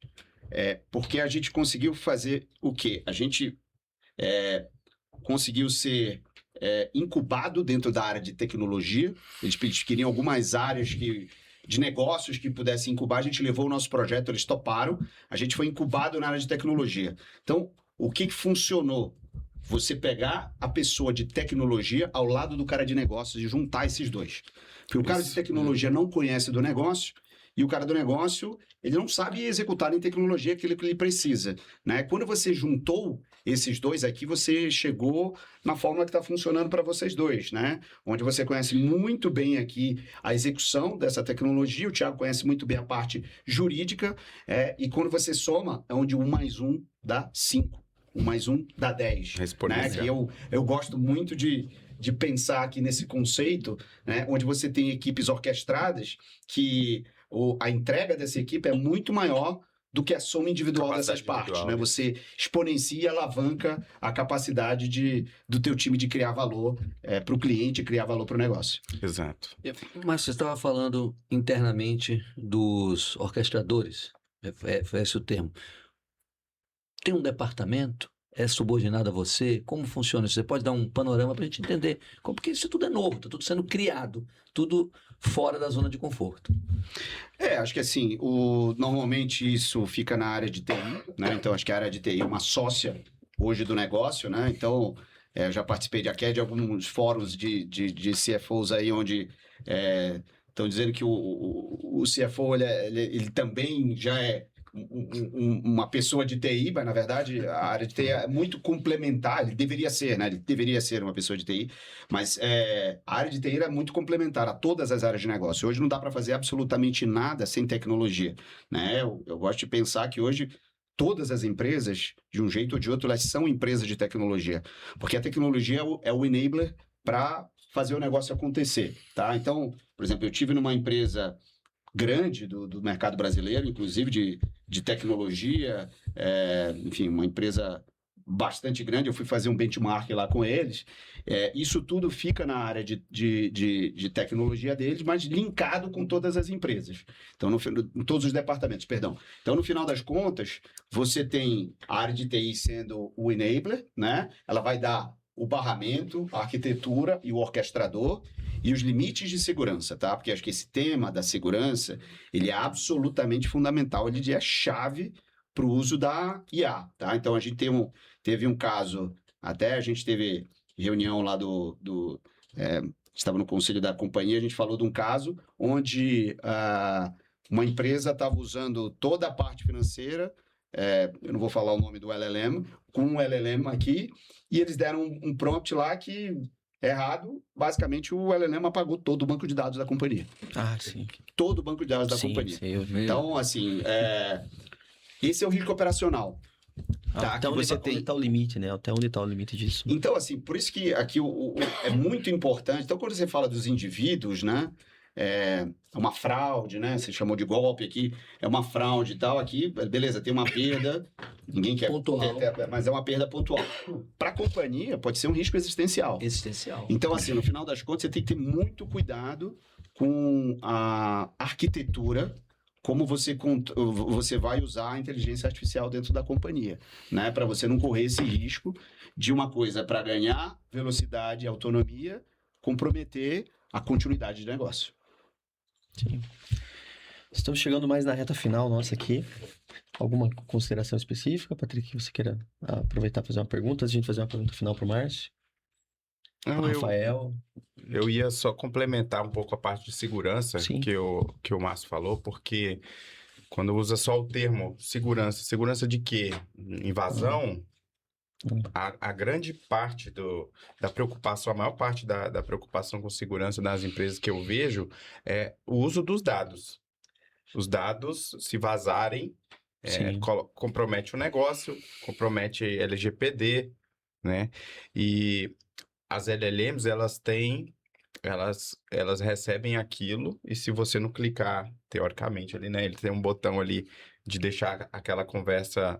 porque a gente conseguiu fazer o quê? A gente conseguiu ser incubado dentro da área de tecnologia. Eles queriam algumas áreas de negócios que pudessem incubar. A gente levou o nosso projeto, eles toparam. A gente foi incubado na área de tecnologia. Então, o que funcionou? Você pegar a pessoa de tecnologia ao lado do cara de negócios e juntar esses dois. Porque o cara de tecnologia não conhece do negócio e o cara do negócio, ele não sabe executar em tecnologia aquilo que ele precisa, né? Quando você juntou esses dois aqui, você chegou na fórmula que está funcionando para vocês dois, né? Onde você conhece muito bem aqui a execução dessa tecnologia, o Thiago conhece muito bem a parte jurídica, e quando você soma, é onde 1 mais 1 dá 5, 1 mais 1 dá 10. Né? Que eu gosto muito de pensar aqui nesse conceito, né? Onde você tem equipes orquestradas que a entrega dessa equipe é muito maior do que a soma individual dessas partes, né? Você exponencia e alavanca a capacidade do teu time de criar valor para o cliente, criar valor para o negócio. Exato. Mas você estava falando internamente dos orquestradores, foi esse o termo. Tem um departamento? É subordinado a você? Como funciona isso? Você pode dar um panorama para a gente entender? Porque isso tudo é novo, está tudo sendo criado, tudo fora da zona de conforto. Acho que assim, normalmente isso fica na área de TI, né? Então, acho que a área de TI é uma sócia hoje do negócio, né? Então, eu já participei de alguns fóruns de CFOs aí, onde estão dizendo que o CFO, ele também já é uma pessoa de TI, mas na verdade a área de TI é muito complementar, ele deveria ser, né? Ele deveria ser uma pessoa de TI, mas a área de TI é muito complementar a todas as áreas de negócio. Hoje não dá para fazer absolutamente nada sem tecnologia, né? Eu gosto de pensar que hoje todas as empresas, de um jeito ou de outro, elas são empresas de tecnologia, porque a tecnologia é o enabler para fazer o negócio acontecer, tá? Então, por exemplo, eu tive numa empresa grande do mercado brasileiro, inclusive de tecnologia, enfim, uma empresa bastante grande, eu fui fazer um benchmark lá com eles, isso tudo fica na área de tecnologia deles, mas linkado com todas as empresas, então, todos os departamentos, perdão. Então, no final das contas, você tem a área de TI sendo o enabler, né? Ela vai dar o barramento, a arquitetura e o orquestrador, e os limites de segurança, tá? Porque acho que esse tema da segurança, ele é absolutamente fundamental, ele é chave para o uso da IA, tá? Então, a gente teve um caso, até a gente teve reunião lá estava no conselho da companhia, a gente falou de um caso onde uma empresa estava usando toda a parte financeira, eu não vou falar o nome do LLM, com um LLM aqui, e eles deram um prompt lá que errado, basicamente o LLM apagou todo o banco de dados da companhia. Ah, sim. Todo o banco de dados da companhia. Sim, então, assim, esse é o risco operacional. Tá? Até onde está o limite, né? Até onde está o limite disso? Então, assim, por isso que aqui é muito importante. Então, quando você fala dos indivíduos, né? É uma fraude, né? Você chamou de golpe aqui, é uma fraude e tal. Aqui, beleza, tem uma perda, ninguém quer pontual, mas é uma perda pontual. Para a companhia, pode ser um risco existencial. Então, assim, no final das contas, você tem que ter muito cuidado com a arquitetura, como você vai usar a inteligência artificial dentro da companhia, né? Para você não correr esse risco de uma coisa para ganhar velocidade e autonomia, comprometer a continuidade de negócio. Sim. Estamos chegando mais na reta final nossa aqui. Alguma consideração específica, Patrick, que você queira aproveitar para fazer uma pergunta, antes de a gente fazer uma pergunta final para o Márcio? Rafael? Eu ia só complementar um pouco a parte de segurança que o Márcio falou, porque quando usa só o termo segurança de quê? Invasão, a grande parte da preocupação, a maior parte da preocupação com segurança das empresas que eu vejo é o uso dos dados. Os dados, se vazarem, compromete o negócio, compromete LGPD, né? E as LLMs, elas têm elas recebem aquilo e se você não clicar, teoricamente, ali, né? Ele tem um botão ali de deixar aquela conversa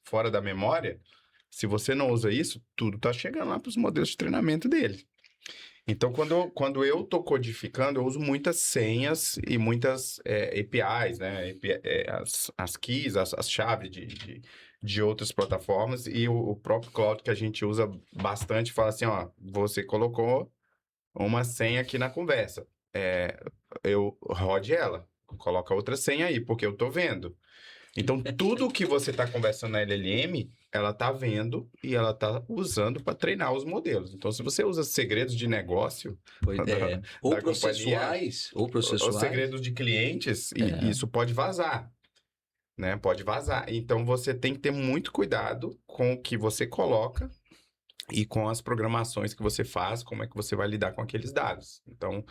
fora da memória. Se você não usa isso, tudo tá chegando lá para os modelos de treinamento dele. Então, quando eu estou codificando, eu uso muitas senhas e muitas APIs, né? As keys, as chaves de outras plataformas e o próprio Cloud que a gente usa bastante fala assim, ó, você colocou uma senha aqui na conversa, eu rode ela, coloca outra senha aí, porque eu estou vendo. Então, tudo que você está conversando na LLM, ela está vendo e ela está usando para treinar os modelos. Então, se você usa segredos de negócio Ou da processuais, os segredos de clientes, isso pode vazar, né? Pode vazar. Então, você tem que ter muito cuidado com o que você coloca e com as programações que você faz, como é que você vai lidar com aqueles dados. Então,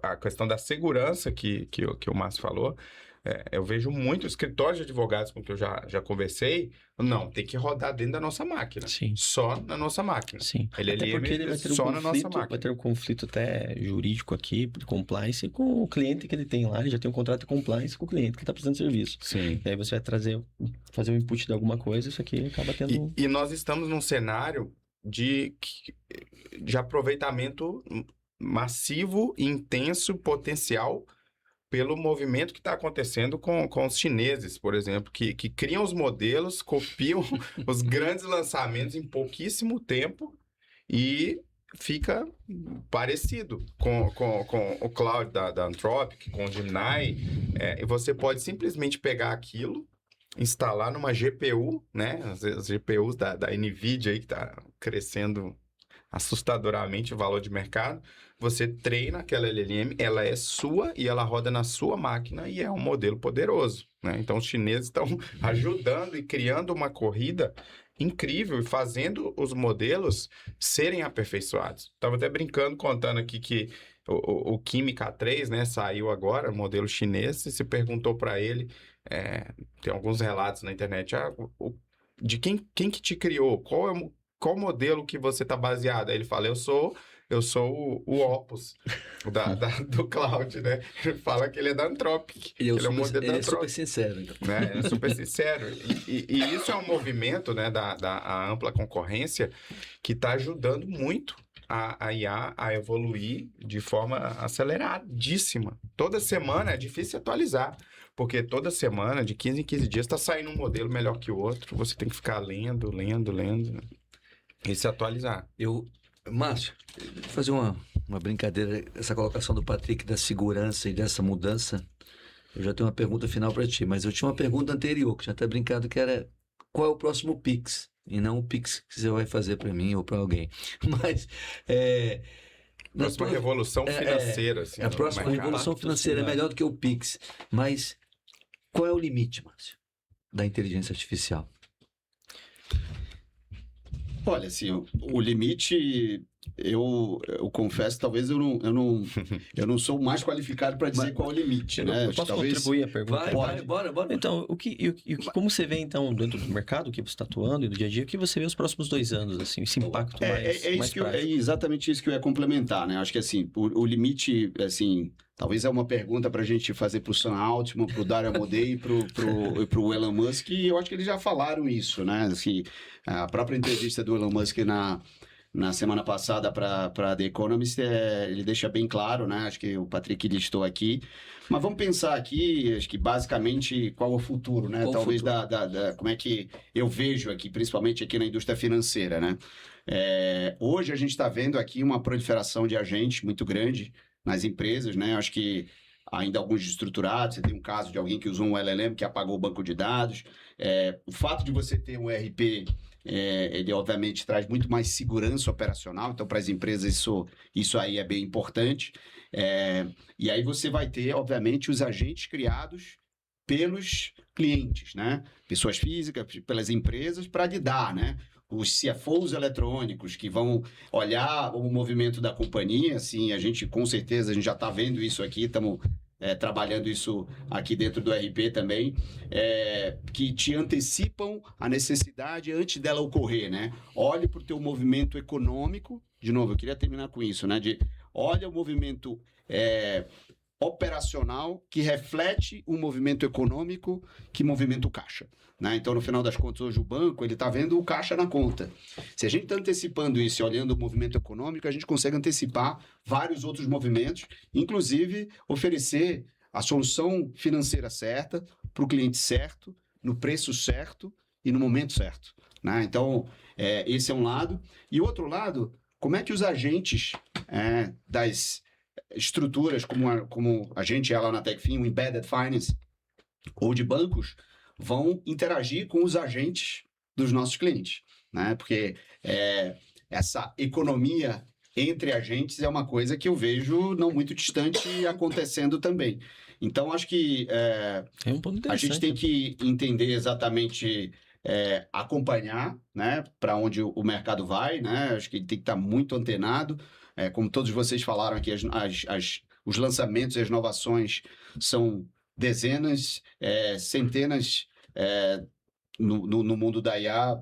a questão da segurança que o Márcio falou, eu vejo muito escritórios de advogados com que eu já conversei, não, tem que rodar dentro da nossa máquina. Sim. Só na nossa máquina. Sim. Até porque ele vai ter só na nossa máquina. Vai ter um conflito até jurídico aqui, de compliance, com o cliente que ele tem lá. Ele já tem um contrato de compliance com o cliente que está prestando serviço. Sim. E aí você vai fazer um input de alguma coisa, isso aqui acaba tendo... E nós estamos num cenário de aproveitamento massivo, intenso, potencial pelo movimento que está acontecendo com os chineses, por exemplo, que criam os modelos, copiam os grandes lançamentos em pouquíssimo tempo e fica parecido com o Cloud da Anthropic, com o Gemini, e você pode simplesmente pegar aquilo, instalar numa GPU, né? As GPUs da NVIDIA aí que está crescendo assustadoramente o valor de mercado, você treina aquela LLM, ela é sua e ela roda na sua máquina e é um modelo poderoso, né? Então, os chineses estão ajudando e criando uma corrida incrível e fazendo os modelos serem aperfeiçoados. Estava até brincando, contando aqui que o Kimi K3, né, saiu agora, modelo chinês, e se perguntou para ele, tem alguns relatos na internet, de quem que te criou? Qual modelo que você está baseado? Aí ele fala, eu sou o Opus do Cloud, né? Ele fala que ele é da Anthropic. Ele é um modelo da é Anthropic. super sincero. Então. Né? É super sincero. E isso é um movimento, né, da ampla concorrência que está ajudando muito a IA a evoluir de forma aceleradíssima. Toda semana é difícil atualizar, porque toda semana, de 15 em 15 dias, está saindo um modelo melhor que o outro. Você tem que ficar lendo e se atualizar. Márcio, vou fazer uma brincadeira, essa colocação do Patrick da segurança e dessa mudança. Eu já tenho uma pergunta final para ti, mas eu tinha uma pergunta anterior, que já até brincado, que era qual é o próximo Pix? E não o Pix que você vai fazer para mim ou para alguém. Mas próxima revolução financeira. Assim, a próxima revolução financeira é melhor do que o Pix. Mas qual é o limite, Márcio, da inteligência artificial? Olha, assim, o limite, eu confesso, talvez eu não sou o mais qualificado para dizer qual é o limite, né? Eu posso contribuir a pergunta? Vai, bora. Então, como você vê, então, dentro do mercado que você está atuando e do dia a dia, o que você vê os próximos 2 anos, assim, esse impacto mais prático? É exatamente isso que eu ia complementar, né? Acho que, assim, o limite, assim, talvez é uma pergunta para a gente fazer para o Sam Altman, para o Dario Amodei e para o Elon Musk, e eu acho que eles já falaram isso, né? Assim, a própria entrevista do Elon Musk na semana passada para The Economist, ele deixa bem claro, né? Acho que o Patrick listou aqui. Mas vamos pensar aqui, acho que basicamente qual é o futuro, né? Talvez como é que eu vejo aqui, principalmente aqui na indústria financeira, né? Hoje a gente está vendo aqui uma proliferação de agentes muito grande nas empresas, né? Acho que ainda alguns estruturados, você tem um caso de alguém que usou um LLM que apagou o banco de dados. O fato de você ter um ERP, ele obviamente traz muito mais segurança operacional, então para as empresas isso aí é bem importante. E aí você vai ter, obviamente, os agentes criados pelos clientes, né? Pessoas físicas, pelas empresas, para lidar, né? Os CFOs eletrônicos que vão olhar o movimento da companhia, assim, com certeza, a gente já está vendo isso aqui, estamos trabalhando isso aqui dentro do RP também, que te antecipam a necessidade antes dela ocorrer, né? Olhe para o teu movimento econômico, de novo, eu queria terminar com isso, né? olha o movimento operacional que reflete o movimento econômico que movimenta o caixa. Né? Então, no final das contas, hoje o banco ele está vendo o caixa na conta. Se a gente está antecipando isso e olhando o movimento econômico, a gente consegue antecipar vários outros movimentos, inclusive oferecer a solução financeira certa para o cliente certo, no preço certo e no momento certo. Né? Então, esse é um lado. E o outro lado, como é que os agentes das estruturas, como a gente é lá na Techfin, o Embedded Finance, ou de bancos, vão interagir com os agentes dos nossos clientes. Né? Porque essa economia entre agentes é uma coisa que eu vejo não muito distante acontecendo também. Então, acho que É um ponto a gente interessante. tem que entender exatamente, acompanhar, né, para onde o mercado vai, né? Acho que tem que estar muito antenado. Como todos vocês falaram aqui, os lançamentos e as inovações são dezenas, centenas no mundo da IA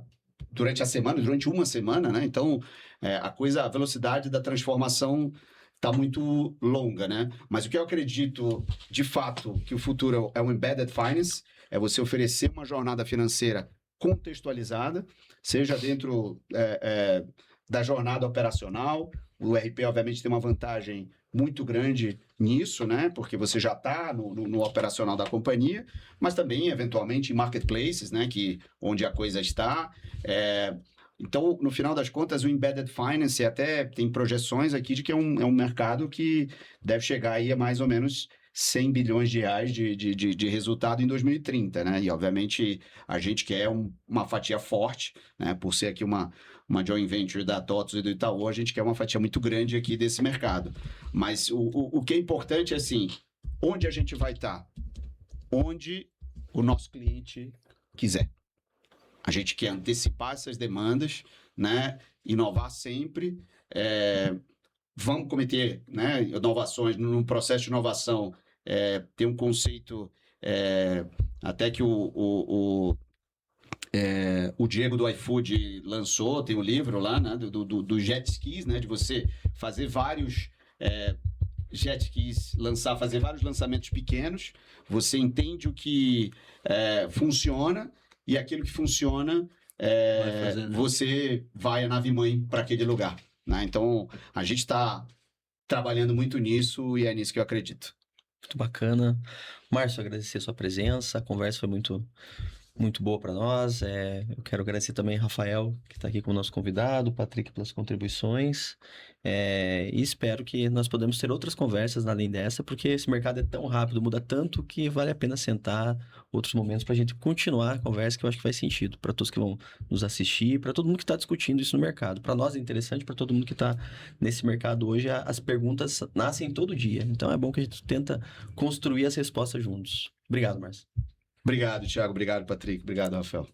durante uma semana, né? Então, a velocidade da transformação está muito longa, né? Mas o que eu acredito, de fato, que o futuro é o Embedded Finance, é você oferecer uma jornada financeira contextualizada, seja dentro da jornada operacional. O ERP, obviamente, tem uma vantagem muito grande nisso, né? Porque você já está no operacional da companhia, mas também, eventualmente, em marketplaces, né? Onde a coisa está. Então, no final das contas, o Embedded Finance até tem projeções aqui de que é um mercado que deve chegar aí a mais ou menos 100 bilhões de reais de resultado em 2030, né? E, obviamente, a gente quer uma fatia forte, né? Por ser aqui uma joint venture da TOTVS e do Itaú, a gente quer uma fatia muito grande aqui desse mercado. Mas o que é importante é, assim, onde a gente vai estar? Onde o nosso cliente quiser. A gente quer antecipar essas demandas, né? Inovar sempre. Vamos cometer, né, inovações. No processo de inovação, tem um conceito até que o Diego do iFood lançou, tem um livro lá, né, do jet skis, né, de você fazer vários jet skis, fazer vários lançamentos pequenos. Você entende o que funciona, e aquilo que funciona, você vai a nave-mãe para aquele lugar. Né? Então, a gente está trabalhando muito nisso e é nisso que eu acredito. Muito bacana. Márcio, agradecer a sua presença. A conversa foi muito boa para nós. Eu quero agradecer também a Rafael, que está aqui como nosso convidado, o Patrick pelas contribuições. E espero que nós podemos ter outras conversas além dessa, porque esse mercado é tão rápido, muda tanto, que vale a pena sentar outros momentos para a gente continuar a conversa, que eu acho que faz sentido para todos que vão nos assistir, para todo mundo que está discutindo isso no mercado. Para nós é interessante, para todo mundo que está nesse mercado hoje, as perguntas nascem todo dia. Então é bom que a gente tenta construir as respostas juntos. Obrigado, Márcio. Obrigado, Thiago. Obrigado, Patrick. Obrigado, Rafael.